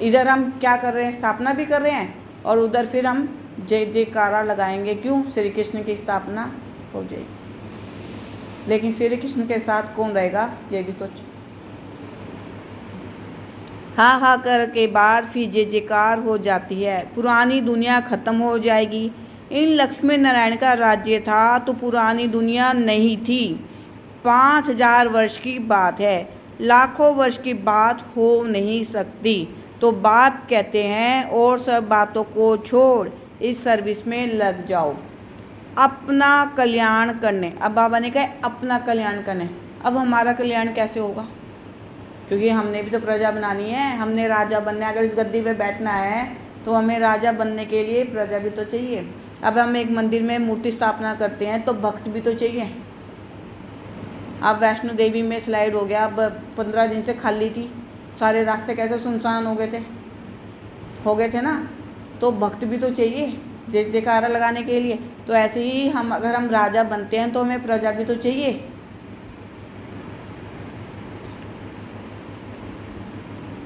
इधर हम क्या कर रहे हैं, स्थापना भी कर रहे हैं, और उधर फिर हम जय जयकारा लगाएंगे। क्यों, श्री कृष्ण की स्थापना हो जाएगी। लेकिन श्री कृष्ण के साथ कौन रहेगा, ये भी सोचो। हाहाकार के बाद फिर जय जयकार हो जाती है, पुरानी दुनिया खत्म हो जाएगी। इन लक्ष्मी नारायण का राज्य था तो पुरानी दुनिया नहीं थी। 5000 वर्ष की बात है, लाखों वर्ष की बात हो नहीं सकती। तो बाप कहते हैं, और सब बातों को छोड़ इस सर्विस में लग जाओ, अपना कल्याण करने। अब बाबा ने कहा अपना कल्याण करने। अब हमारा कल्याण कैसे होगा, क्योंकि हमने भी तो प्रजा बनानी है, हमने राजा बनना है। अगर इस गद्दी पे बैठना है तो हमें राजा बनने के लिए प्रजा भी तो चाहिए। अब हम एक मंदिर में मूर्ति स्थापना करते हैं तो भक्त भी तो चाहिए। अब वैष्णो देवी में स्लाइड हो गया, अब 15 दिन से खाली थी, सारे रास्ते कैसे सुनसान हो गए थे ना, तो भक्त भी तो चाहिए जय जयकारा लगाने के लिए। तो ऐसे ही अगर हम राजा बनते हैं तो हमें प्रजा भी तो चाहिए।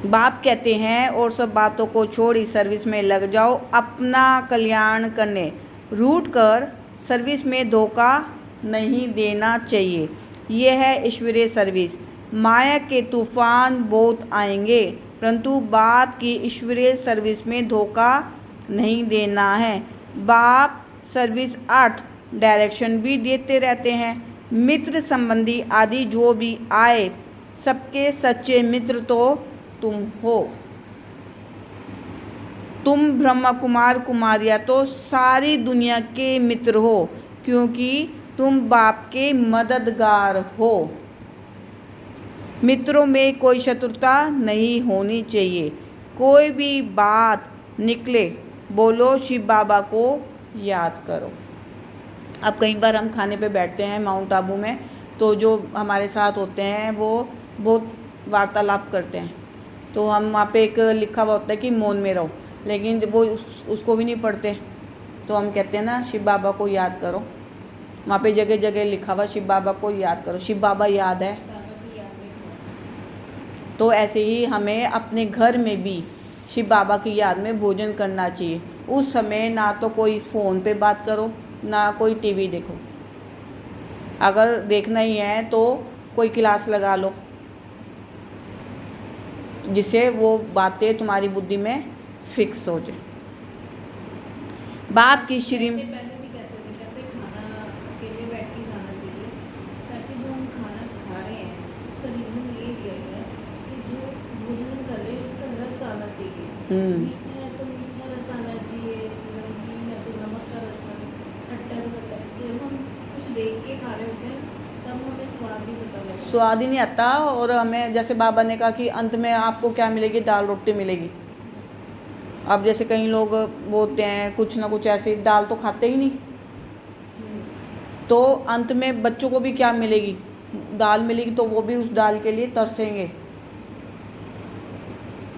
बाप कहते हैं, और सब बातों को छोड़ इस सर्विस में लग जाओ, अपना कल्याण करने। रूट कर सर्विस में धोखा नहीं देना चाहिए। ये है ईश्वरीय सर्विस। माया के तूफान बहुत आएंगे, परंतु बाप की ईश्वरीय सर्विस में धोखा नहीं देना है। बाप सर्विस अर्थ डायरेक्शन भी देते रहते हैं। मित्र संबंधी आदि जो भी आए, सबके सच्चे मित्र तो तुम हो। तुम ब्रह्मा कुमार कुमारियाँ तो सारी दुनिया के मित्र हो, क्योंकि तुम बाप के मददगार हो। मित्रों में कोई शत्रुता नहीं होनी चाहिए। कोई भी बात निकले, बोलो शिव बाबा को याद करो। अब कई बार हम खाने पे बैठते हैं माउंट आबू में, तो जो हमारे साथ होते हैं वो बहुत वार्तालाप करते हैं, तो हम वहाँ पे एक लिखा हुआ होता है कि मौन में रहो, लेकिन वो उसको भी नहीं पढ़ते, तो हम कहते हैं ना शिव बाबा को याद करो। वहाँ पे जगह जगह लिखा हुआ शिव बाबा को याद करो, शिव बाबा याद है। बाबा की याद में खाओ। तो ऐसे ही हमें अपने घर में भी शिव बाबा की याद में भोजन करना चाहिए। उस समय ना तो कोई फ़ोन पे बात करो, ना कोई टीवी देखो। अगर देखना ही है तो कोई क्लास लगा लो, जिससे वो बातें तुम्हारी बुद्धि में फिक्स हो जाए। बाप की श्री इससे पहले भी कहते खाना अकेले बैठ के खाना चाहिए, ताकि जो हम खाना खा रहे हैं उसका रीज़न ये दिया गया है कि जो भोजन कर रहे हैं उसका रस आना चाहिए। मीठा है तो मीठा रस आना चाहिए, नमकीन है तो नमक का रस आना, खट्टा तो खट्टा। जब हम कुछ देख के खा रहे होते हैं तब हमें स्वाद भी पता लगता है। स्वाद ही नहीं आता। और हमें जैसे बाबा ने कहा कि अंत में आपको क्या मिलेगी, दाल रोटी मिलेगी। अब जैसे कई लोग बोलते हैं कुछ ना कुछ ऐसे, दाल तो खाते ही नहीं, तो अंत में बच्चों को भी क्या मिलेगी, दाल मिलेगी, तो वो भी उस दाल के लिए तरसेंगे।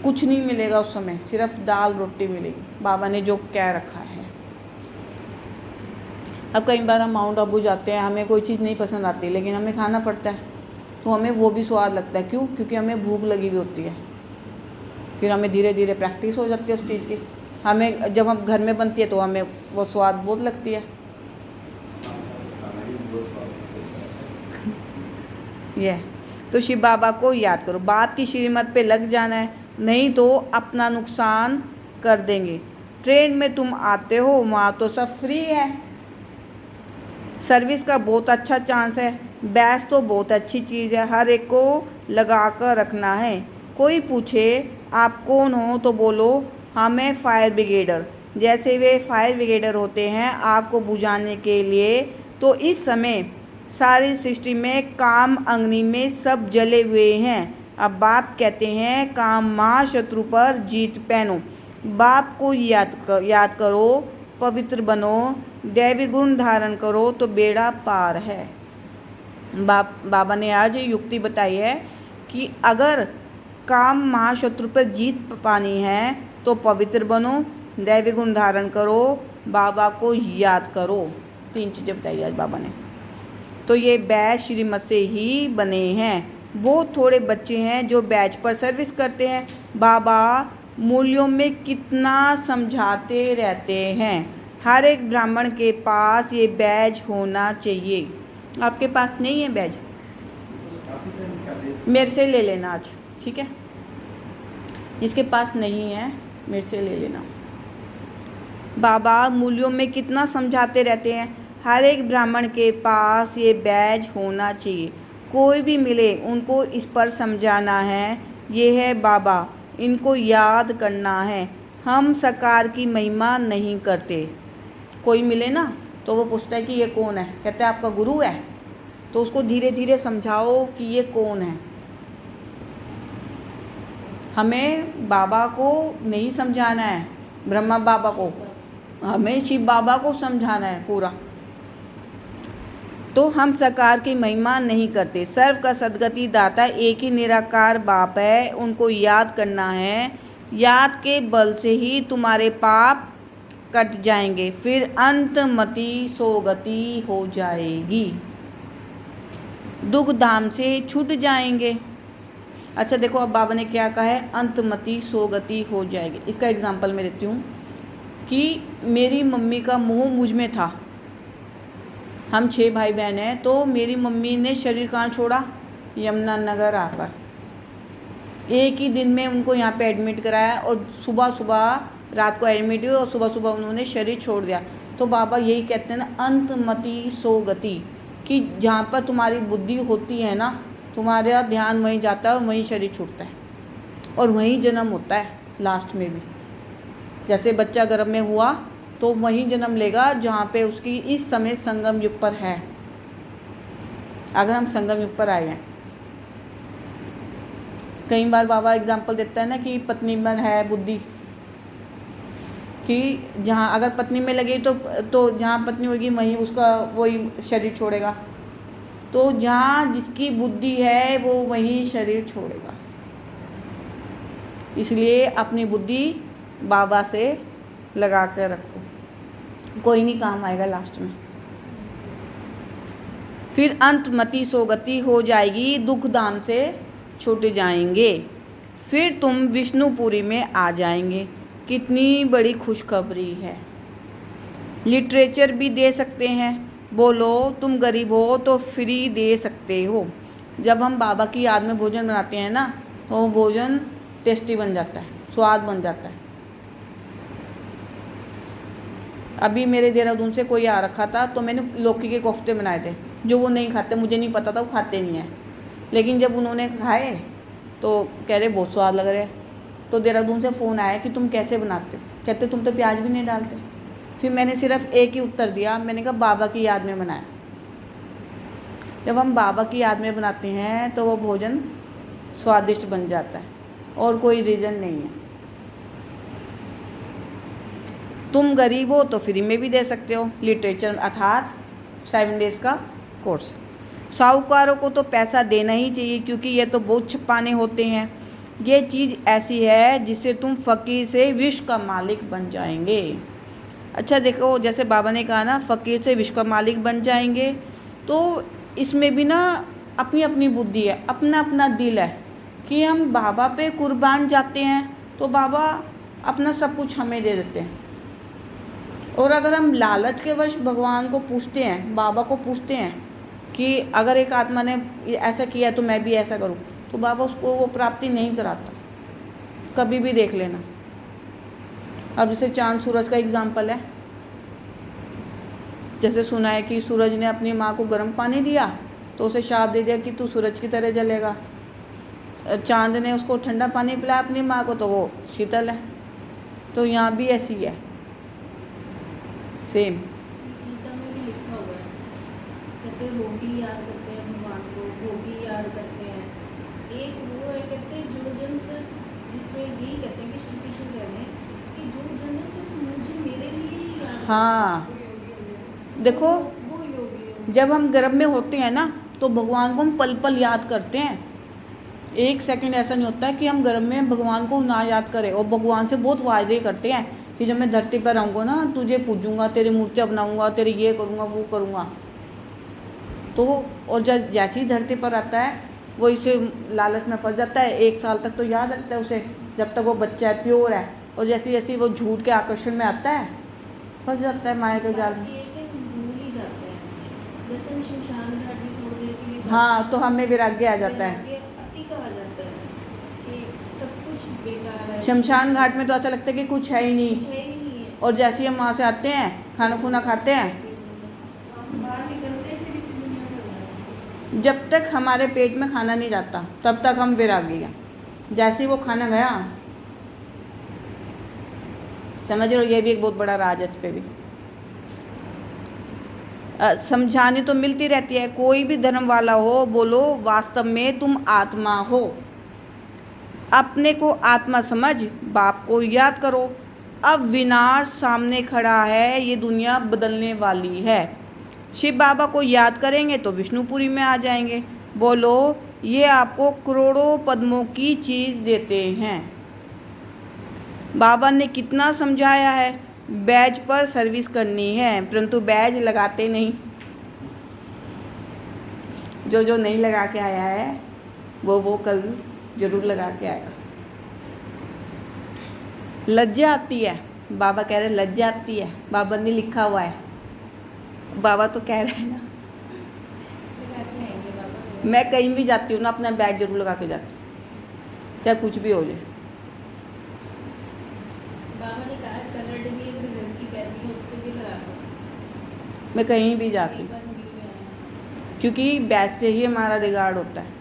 कुछ नहीं मिलेगा उस समय, सिर्फ दाल रोटी मिलेगी, बाबा ने जो कह रखा है। अब कई बार हम माउंट आबू जाते हैं, हमें कोई चीज़ नहीं पसंद आती, लेकिन हमें खाना पड़ता है, तो हमें वो भी स्वाद लगता है। क्यों? क्योंकि हमें भूख लगी हुई होती है। फिर हमें धीरे धीरे प्रैक्टिस हो जाती है उस चीज़ की। हमें जब हम घर में बनती है तो हमें वो स्वाद बहुत लगती है। ये तो शिव बाबा को याद करो। बाप की श्रीमत पे लग जाना है, नहीं तो अपना नुकसान कर देंगे। ट्रेन में तुम आते हो, वहाँ तो सब फ्री है। सर्विस का बहुत अच्छा चांस है। बैच तो बहुत अच्छी चीज़ है, हर एक को लगा कर रखना है। कोई पूछे आप कौन हो, तो बोलो हमें फायर ब्रिगेडर। जैसे वे फायर ब्रिगेडर होते हैं आग को बुझाने के लिए, तो इस समय सारी सृष्टि में काम अग्नि में सब जले हुए हैं। अब बाप कहते हैं काम महाशत्रु पर जीत पहनो। बाप को याद करो, पवित्र बनो, दैवी गुण धारण करो तो बेड़ा पार है। बाबा ने आज युक्ति बताई है कि अगर काम महाशत्रु पर जीत पानी है तो पवित्र बनो, दैवी गुण धारण करो, बाबा को याद करो। 3 चीज़ें बताई आज बाबा ने। तो ये बैच श्रीमत से ही बने हैं। बहुत थोड़े बच्चे हैं जो बैच पर सर्विस करते हैं। बाबा मूल्यों में कितना समझाते रहते हैं। हर एक ब्राह्मण के पास ये बैच होना चाहिए। आपके पास नहीं है बैच, मेरे से ले लेना आज, ठीक है? जिसके पास नहीं है मेरे से ले लेना। बाबा मूल्यों में कितना समझाते रहते हैं। हर एक ब्राह्मण के पास ये बैच होना चाहिए। कोई भी मिले उनको इस पर समझाना है। ये है बाबा, इनको याद करना है। हम साकार की महिमा नहीं करते। कोई मिले ना तो वो पूछता है कि ये कौन है, कहता है आपका गुरु है, तो उसको धीरे धीरे समझाओ कि ये कौन है। हमें बाबा को नहीं समझाना है, ब्रह्मा बाबा को, हमें शिव बाबा को समझाना है पूरा। तो हम साकार की महिमा नहीं करते। सर्व का सद्गति दाता एक ही निराकार बाप है, उनको याद करना है। याद के बल से ही तुम्हारे पाप कट जाएंगे, फिर अंतमति सोगति हो जाएगी, दुख धाम से छूट जाएंगे। अच्छा देखो, अब बाबा ने क्या कहा है, अंतमति सोगति हो जाएगी। इसका एग्जांपल मैं देती हूँ कि मेरी मम्मी का मोह मुझ में था, हम 6 भाई बहन हैं, तो मेरी मम्मी ने शरीर कहाँ छोड़ा? यमुनानगर आकर। एक ही दिन में उनको यहाँ पे एडमिट कराया और सुबह सुबह रात को एडमिट हुए और सुबह सुबह उन्होंने शरीर छोड़ दिया। तो बाबा यही कहते हैं ना, अंतमति सो गति, कि जहाँ पर तुम्हारी बुद्धि होती है ना, तुम्हारा ध्यान वहीं जाता है और वहीं शरीर छूटता है और वहीं जन्म होता है लास्ट में भी। जैसे बच्चा गर्भ में हुआ तो वहीं जन्म लेगा जहाँ पे उसकी इस समय संगम युग पर है, अगर हम संगम युग पर आए हैं। कई बार बाबा एग्जाम्पल देता है ना कि पत्नी में है बुद्धि, कि जहाँ अगर पत्नी में लगे तो जहाँ पत्नी होगी वहीं उसका वही शरीर छोड़ेगा। तो जहाँ जिसकी बुद्धि है वो वहीं शरीर छोड़ेगा। इसलिए अपनी बुद्धि बाबा से लगा कर रखो, कोई नहीं काम आएगा लास्ट में। फिर अंतमति सोगति हो जाएगी, दुख धाम से छूट जाएंगे, फिर तुम विष्णुपुरी में आ जाएंगे। कितनी बड़ी खुशखबरी है। लिटरेचर भी दे सकते हैं, बोलो तुम गरीब हो तो फ्री दे सकते हो। जब हम बाबा की याद में भोजन बनाते हैं ना, तो भोजन टेस्टी बन जाता है, स्वाद बन जाता है। अभी मेरे देहरादून से कोई आ रखा था, तो मैंने लौकी के कोफ्ते बनाए थे, जो वो नहीं खाते, मुझे नहीं पता था वो खाते नहीं हैं, लेकिन जब उन्होंने खाए तो कह रहे बहुत स्वाद लग रहा है। तो देहरादून से फ़ोन आया कि तुम कैसे बनाते हो? कहते तुम तो प्याज भी नहीं डालते। फिर मैंने सिर्फ एक ही उत्तर दिया, मैंने कहा बाबा की याद में बनाया। जब हम बाबा की याद में बनाते हैं तो वो भोजन स्वादिष्ट बन जाता है, और कोई रीज़न नहीं है। तुम गरीब हो तो फ्री में भी दे सकते हो, लिटरेचर अर्थात 7 डेज़ का कोर्स। साहूकारों को तो पैसा देना ही चाहिए, क्योंकि ये तो बहुत छपाने होते हैं। ये चीज़ ऐसी है जिससे तुम फ़कीर से विश्व का मालिक बन जाएंगे। अच्छा देखो, जैसे बाबा ने कहा ना फ़कीर से विश्व का मालिक बन जाएंगे, तो इसमें भी ना अपनी अपनी बुद्धि है, अपना अपना दिल है, कि हम बाबा पे कुर्बान जाते हैं तो बाबा अपना सब कुछ हमें दे देते हैं। और अगर हम लालच के वश भगवान को पूछते हैं, बाबा को पूछते हैं कि अगर एक आत्मा ने ऐसा किया तो मैं भी ऐसा करूं, तो बाबा उसको वो प्राप्ति नहीं कराता, कभी भी देख लेना। अब जैसे चांद सूरज का एग्जाम्पल है, जैसे सुना है कि सूरज ने अपनी माँ को गर्म पानी दिया तो उसे शाप दे दिया कि तू सूरज की तरह जलेगा। चांद ने उसको ठंडा पानी पिलाया अपनी माँ को तो वो शीतल है। तो यहाँ भी ऐसी है सेम। गीता में भी लिखा हुआ है, कहते हैं भोगी याद करते हैं भगवान को, भोगी याद करते हैं। एक वो है, कहते हैं जो जन सिर्फ, जिसमें यही कहते हैं कि श्री कृष्ण कह रहे हैं कि जो जन सिर्फ मुझे मेरे लिए ही याद हाँ देखो, वो योगी। जब हम गर्भ में होते हैं ना तो भगवान को हम पल पल याद करते हैं। एक सेकंड ऐसा नहीं होता है कि हम गर्भ में भगवान को ना याद करें, और भगवान से बहुत वायदे करते हैं कि जब मैं धरती पर आऊँगा ना तुझे पूजूंगा, तेरी मूर्तियाँ बनाऊंगा, तेरे ये करूँगा वो करूँगा। तो और जैसे ही धरती पर आता है वो इसे लालच में फंस जाता है। 1 साल तक तो याद रखता है उसे, जब तक वो बच्चा है, प्योर है, और जैसे जैसे वो झूठ के आकर्षण में आता है फंस जाता है माया के जाल में। भूल ही जाते हैं, जैसे हम शमशान घाट में थोड़ी देर के लिए हाँ, तो हमें वैराग्य आ जाता है। अति का आ जाता है कि सब कुछ बेकार है। शमशान घाट में तो ऐसा लगता है कि कुछ है ही नहीं, कुछ है ही नहीं है। और जैसे ही हम वहाँ से आते हैं खाना खुना खाते हैं, बाहर निकलते हैं फिर इसी दुनिया में हो जाते हैं। जब तक हमारे पेट में खाना नहीं जाता तब तक हम वैरागी हैं। जैसे ही वो खाना गया, समझ रहे हो, ये भी एक बहुत बड़ा राज है। इस पे भी समझाने तो मिलती रहती है। कोई भी धर्म वाला हो, बोलो वास्तव में तुम आत्मा हो, अपने को आत्मा समझ, बाप को याद करो। अब विनाश सामने खड़ा है, ये दुनिया बदलने वाली है। शिव बाबा को याद करेंगे तो विष्णुपुरी में आ जाएंगे। बोलो, ये आपको करोड़ों पद्मों की चीज़ देते हैं। बाबा ने कितना समझाया है, बैज पर सर्विस करनी है, परंतु बैज लगाते नहीं। जो जो नहीं लगा के आया है वो कल जरूर लगा के आएगा। लज्जा आती है, बाबा कह रहे लज्जा आती है, बाबा ने लिखा हुआ है बाबा तो कह रहे हैं ना, लगा के आएंगे बाबा। मैं कहीं भी जाती हूँ ना अपना बैग जरूर लगा के जाती हूँ, चाहे कुछ भी हो जाए। बाबा ने कहा कलर्ड भी अगर लड़की पहननी है उसको भी लगा सकते मैं कहीं भी हैं। जाती एक हूँ, बार मिल में आया। क्योंकि बैग से ही हमारा रिगार्ड होता है।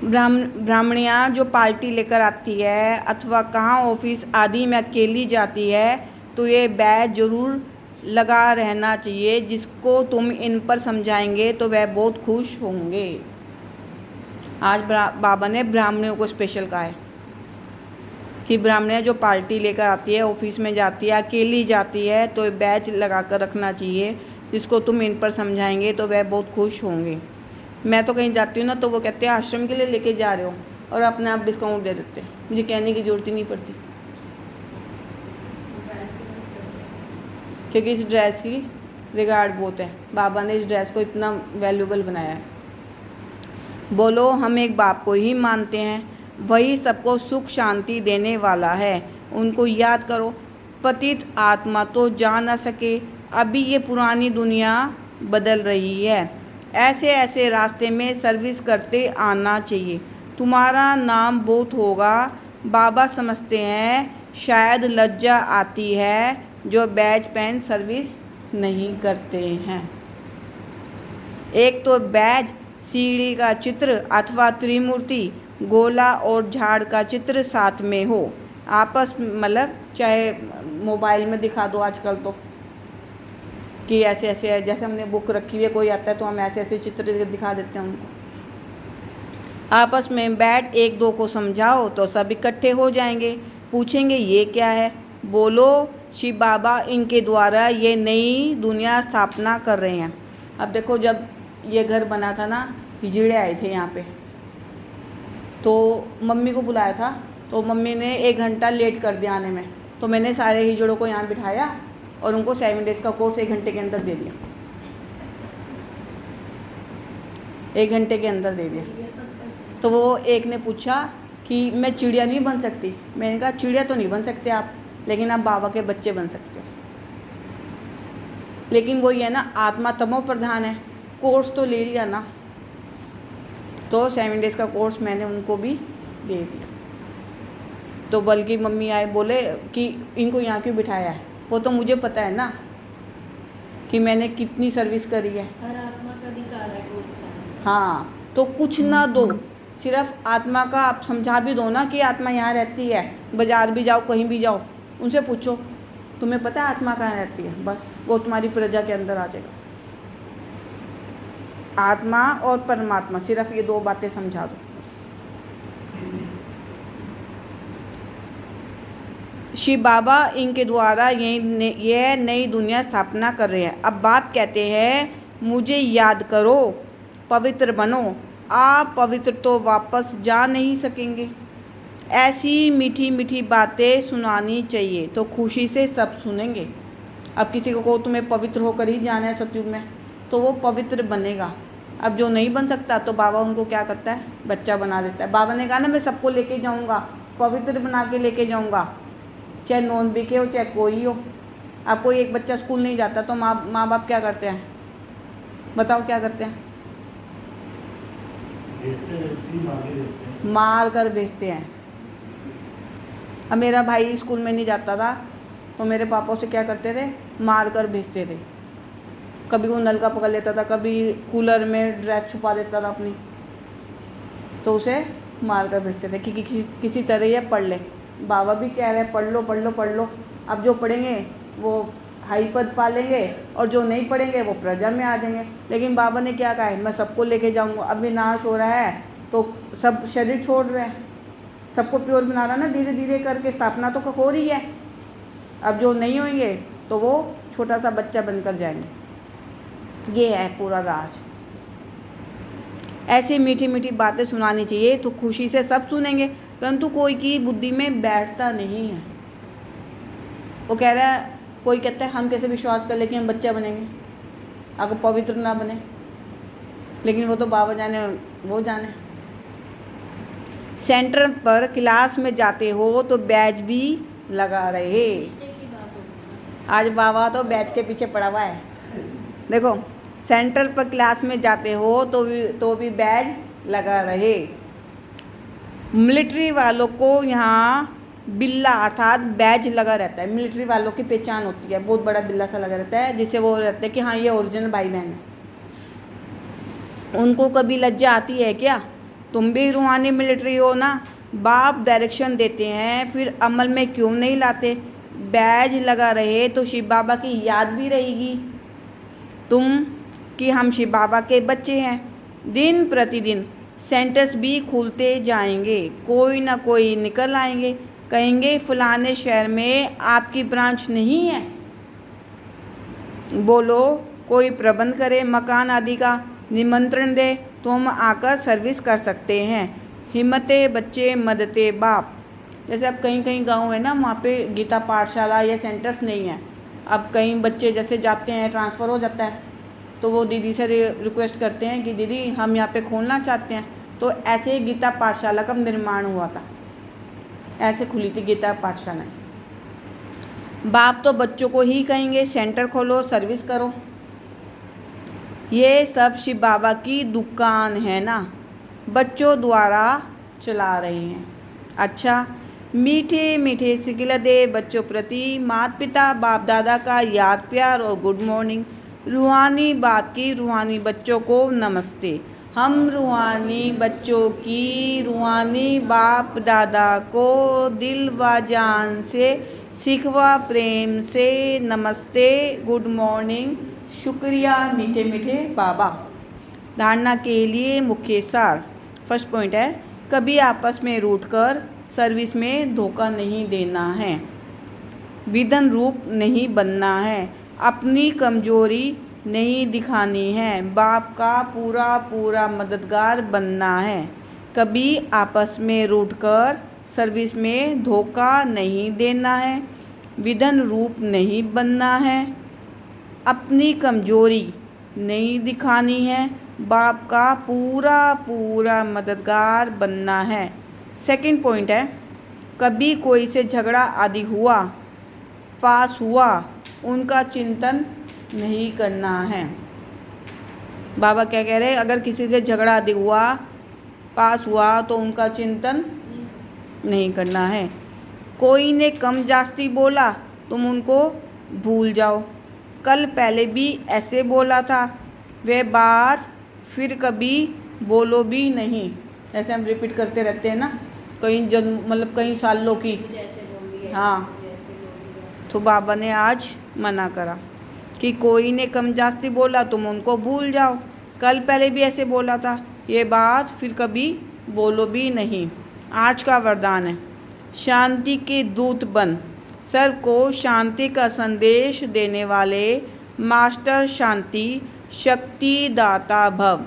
ब्राह्मणियाँ जो पार्टी लेकर आती है अथवा कहाँ ऑफिस आदि में अकेली जाती है तो ये बैज जरूर लगा रहना चाहिए, जिसको तुम इन पर समझाएंगे तो वह बहुत खुश होंगे। आज बाबा ने ब्राह्मणियों को स्पेशल कहा है कि ब्राह्मणियाँ जो पार्टी लेकर आती है, ऑफिस में जाती है, अकेली जाती है तो ये बैज लगा कर रखना चाहिए, जिसको तुम इन पर समझाएंगे तो वह बहुत खुश होंगे। मैं तो कहीं जाती हूँ ना तो वो कहते हैं आश्रम के लिए लेके जा रहे हो, और अपने आप डिस्काउंट दे देते हैं, मुझे कहने की ज़रूरत ही नहीं पड़ती, वैसे बस कर क्योंकि इस ड्रेस की रिगार्ड बहुत है। बाबा ने इस ड्रेस को इतना वैल्यूबल बनाया है। बोलो हम एक बाप को ही मानते हैं, वही सबको सुख शांति देने वाला है, उनको याद करो। पतित आत्मा तो जा न सके, अभी ये पुरानी दुनिया बदल रही है, ऐसे ऐसे रास्ते में सर्विस करते आना चाहिए, तुम्हारा नाम बहुत होगा। बाबा समझते हैं शायद लज्जा आती है जो बैज पहन सर्विस नहीं करते हैं। एक तो बैज, सीढ़ी का चित्र अथवा त्रिमूर्ति, गोला और झाड़ का चित्र साथ में हो, आपस मतलब चाहे मोबाइल में दिखा दो आजकल तो कि ऐसे ऐसे है, जैसे हमने बुक रखी हुई है, कोई आता है तो हम ऐसे ऐसे चित्र दिखा देते हैं उनको। आपस में बैठ एक दो को समझाओ तो सब इकट्ठे हो जाएंगे, पूछेंगे ये क्या है, बोलो शिव बाबा इनके द्वारा ये नई दुनिया स्थापना कर रहे हैं। अब देखो जब ये घर बना था ना, हिजड़े आए थे यहाँ पे, तो मम्मी को बुलाया था, तो मम्मी ने 1 घंटा लेट कर दिया आने में, तो मैंने सारे हिजड़ों को यहाँ बिठाया और उनको 7 डेज़ का कोर्स 1 घंटे के अंदर दे दिया, 1 घंटे के अंदर दे दिया। तो वो एक ने पूछा कि मैं चिड़िया नहीं बन सकती, मैंने कहा चिड़िया तो नहीं बन सकते आप, लेकिन आप बाबा के बच्चे बन सकते हो। लेकिन वही है ना, आत्मा तमो प्रधान है, कोर्स तो ले लिया ना, तो 7 डेज़ का कोर्स मैंने उनको भी दे दिया। तो बल्कि मम्मी आए बोले कि इनको यहाँ क्यों बिठाया है, वो तो मुझे पता है ना कि मैंने कितनी सर्विस करी है। हर आत्मा का अधिकार है कोर्स करने। हाँ, तो कुछ ना दो, सिर्फ आत्मा का आप समझा भी दो ना कि आत्मा यहाँ रहती है, बाज़ार भी जाओ कहीं भी जाओ उनसे पूछो तुम्हें पता है आत्मा कहाँ रहती है, बस वो तुम्हारी प्रजा के अंदर आ जाएगा। आत्मा और परमात्मा, सिर्फ ये 2 बातें समझा दो। शिव बाबा इनके द्वारा यह नई दुनिया स्थापना कर रहे हैं। अब बाप कहते हैं मुझे याद करो, पवित्र बनो, आप पवित्र तो वापस जा नहीं सकेंगे। ऐसी मीठी मीठी बातें सुनानी चाहिए तो खुशी से सब सुनेंगे। अब किसी को तुम्हें पवित्र होकर ही जाना है सतयुग में, तो वो पवित्र बनेगा। अब जो नहीं बन सकता तो बाबा उनको क्या करता है, बच्चा बना देता है। बाबा ने कहा ना मैं सबको लेके जाऊंगा, पवित्र बना के लेके जाऊंगा, चाहे नॉन बिके हो चाहे कोई हो। अब कोई एक बच्चा स्कूल नहीं जाता तो माँ बाप क्या करते हैं, बताओ क्या करते हैं, मार कर भेजते हैं। अब मेरा भाई स्कूल में नहीं जाता था तो मेरे पापा उसे क्या करते थे, मार कर भेजते थे। कभी वो नल का पकड़ लेता था, कभी कूलर में ड्रेस छुपा देता था अपनी, तो उसे मार कर भेजते थे कि किसी तरह ये पढ़ ले। बाबा भी कह रहे हैं पढ़ लो पढ़ लो पढ़ लो। अब जो पढ़ेंगे वो हाई पद पा लेंगे और जो नहीं पढ़ेंगे वो प्रजा में आ जाएंगे। लेकिन बाबा ने क्या कहा है, मैं सबको लेके जाऊंगा। अब विनाश हो रहा है तो सब शरीर छोड़ रहे हैं, सबको प्योर बना रहा ना, धीरे धीरे करके स्थापना तो हो रही है। अब जो नहीं होंगे तो वो छोटा सा बच्चा बनकर जाएंगे। ये है पूरा राज। ऐसी मीठी मीठी बातें सुनानी चाहिए तो खुशी से सब सुनेंगे, परंतु कोई की बुद्धि में बैठता नहीं है। वो कह रहा है, कोई कहता है हम कैसे विश्वास कर ले कि हम बच्चा बनेंगे अगर पवित्र ना बने, लेकिन वो तो बाबा जाने, वो जाने। सेंटर पर क्लास में जाते हो तो बैच भी लगा रहे। निश्चय की बात होगी आज बाबा तो बैठ के पीछे पड़ा हुआ है। देखो, सेंटर पर क्लास में जाते हो तो भी बैज लगा रहे। मिलिट्री वालों को यहाँ बिल्ला अर्थात बैज लगा रहता है। मिलिट्री वालों की पहचान होती है, बहुत बड़ा बिल्ला सा लगा रहता है, जिससे वो रहते हैं कि हाँ ये ओरिजिनल भाई बहन है। उनको कभी लज्जा आती है क्या? तुम भी रूहानी मिलिट्री हो ना। बाप डायरेक्शन देते हैं, फिर अमल में क्यों नहीं लाते? बैज लगा रहे तो शिव बाबा की याद भी रहेगी तुम कि हम शिव बाबा के बच्चे हैं। दिन प्रतिदिन सेंटर्स भी खुलते जाएंगे, कोई ना कोई निकल आएंगे, कहेंगे फलाने शहर में आपकी ब्रांच नहीं है, बोलो कोई प्रबंध करे, मकान आदि का निमंत्रण दे तो हम आकर सर्विस कर सकते हैं। हिम्मते बच्चे मदते बाप। जैसे अब कहीं कहीं गांव है ना, वहाँ पे गीता पाठशाला या सेंटर्स नहीं है। अब कई बच्चे जैसे जाते हैं, ट्रांसफ़र हो जाता है, तो वो दीदी से रिक्वेस्ट करते हैं कि दीदी हम यहाँ पे खोलना चाहते हैं। तो ऐसे ही गीता पाठशाला का निर्माण हुआ था, ऐसे खुली थी गीता पाठशाला। बाप तो बच्चों को ही कहेंगे सेंटर खोलो, सर्विस करो। ये सब शिव बाबा की दुकान है ना, बच्चों द्वारा चला रहे हैं। अच्छा, मीठे मीठे सिकिलदे बच्चों प्रति माता पिता बाप दादा का याद प्यार और गुड मॉर्निंग। रूहानी बाप की रूहानी बच्चों को नमस्ते। हम रूहानी बच्चों की रूहानी बाप दादा को दिल व जान से सिखवा प्रेम से नमस्ते, गुड मॉर्निंग, शुक्रिया मीठे मीठे बाबा। धारणा के लिए मुख्य सार। फर्स्ट पॉइंट है, कभी आपस में रूठकर सर्विस में धोखा नहीं देना है, विधन रूप नहीं बनना है, अपनी कमजोरी नहीं दिखानी है, बाप का पूरा पूरा मददगार बनना है। कभी आपस में रूठकर सर्विस में धोखा नहीं देना है, विधन रूप नहीं बनना है, अपनी कमजोरी नहीं दिखानी है, बाप का पूरा पूरा मददगार बनना है। सेकंड पॉइंट है, कभी कोई से झगड़ा आदि हुआ, पास हुआ, उनका चिंतन नहीं करना है। बाबा क्या कह रहे हैं? अगर किसी से झगड़ा आदि हुआ, पास हुआ, तो उनका चिंतन नहीं करना है। कोई ने कम जास्ती बोला, तुम उनको भूल जाओ, कल पहले भी ऐसे बोला था, वह बात फिर कभी बोलो भी नहीं। ऐसे हम रिपीट करते रहते हैं ना, कई जन्म मतलब कई सालों की। हाँ, तो बाबा ने आज मना करा कि कोई ने कम जास्ती बोला, तुम उनको भूल जाओ, कल पहले भी ऐसे बोला था, ये बात फिर कभी बोलो भी नहीं। आज का वरदान है, शांति के दूत बन, सर्व को शांति का संदेश देने वाले मास्टर शांति शक्ति दाता भव।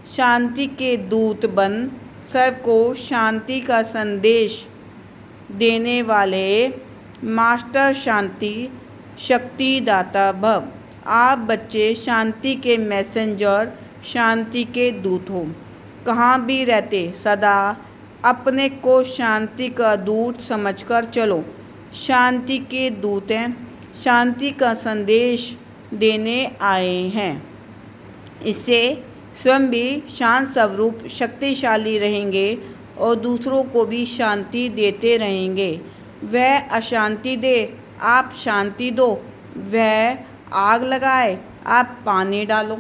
शांति के दूत बन, सर्व को शांति का संदेश देने वाले मास्टर शांति शक्ति दाता भव। आप बच्चे शांति के मैसेंजर, शांति के दूत हो। कहाँ भी रहते सदा अपने को शांति का दूत समझकर चलो। शांति के दूत हैं, शांति का संदेश देने आए हैं। इससे स्वयं भी शांत स्वरूप शक्तिशाली रहेंगे और दूसरों को भी शांति देते रहेंगे। वह अशांति दे, आप शांति दो, वह आग लगाए, आप पानी डालो।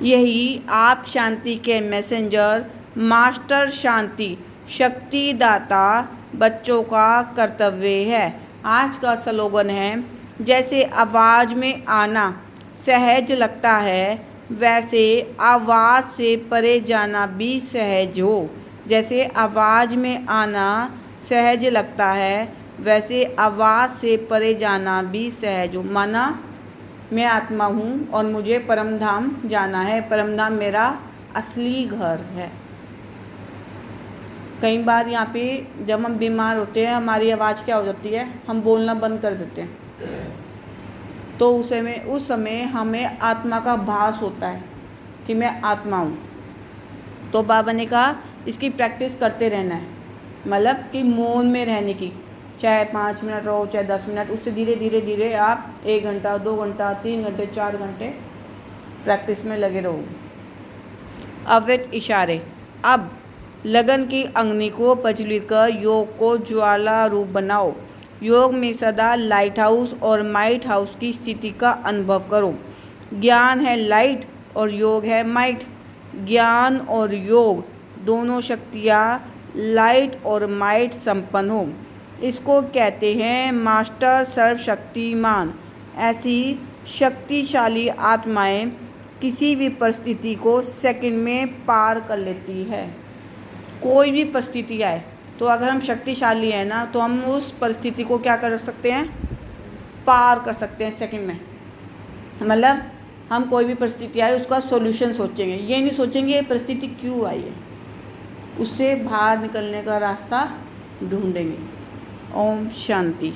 यही आप शांति के मैसेंजर मास्टर शांति शक्ति दाता बच्चों का कर्तव्य है। आज का स्लोगन है, जैसे आवाज़ में आना सहज लगता है, वैसे आवाज़ से परे जाना भी सहज हो। जैसे आवाज़ में आना सहज लगता है, वैसे आवाज़ से परे जाना भी सहज हो। माना मैं आत्मा हूँ और मुझे परम धाम जाना है, परम धाम मेरा असली घर है। कई बार यहाँ पे जब हम बीमार होते हैं, हमारी आवाज़ क्या हो जाती है, हम बोलना बंद कर देते हैं, तो उस समय हमें आत्मा का भास होता है कि मैं आत्मा हूँ। तो बाबा ने कहा इसकी प्रैक्टिस करते रहना है, मतलब कि मौन में रहने की। चाहे 5 मिनट रहो, चाहे 10 मिनट, उससे धीरे धीरे धीरे आप 1 घंटा, 2 घंटा, 3 घंटे, 4 घंटे प्रैक्टिस में लगे रहो। अव्यक्त इशारे। अब लगन की अग्नि को प्रज्वलित कर योग को ज्वाला रूप बनाओ। योग में सदा लाइट हाउस और माइट हाउस की स्थिति का अनुभव करो। ज्ञान है लाइट और योग है माइट। ज्ञान और योग दोनों शक्तियाँ लाइट और माइट संपन्न हो, इसको कहते हैं मास्टर सर्वशक्तिमान। ऐसी शक्तिशाली आत्माएं किसी भी परिस्थिति को सेकंड में पार कर लेती है। कोई भी परिस्थिति आए तो अगर हम शक्तिशाली हैं ना, तो हम उस परिस्थिति को क्या कर सकते हैं, पार कर सकते हैं सेकंड में। मतलब हम कोई भी परिस्थिति आए उसका सॉल्यूशन सोचेंगे, ये नहीं सोचेंगे ये परिस्थिति क्यों आई है, उससे बाहर निकलने का रास्ता ढूंढेंगे। ओम शांति।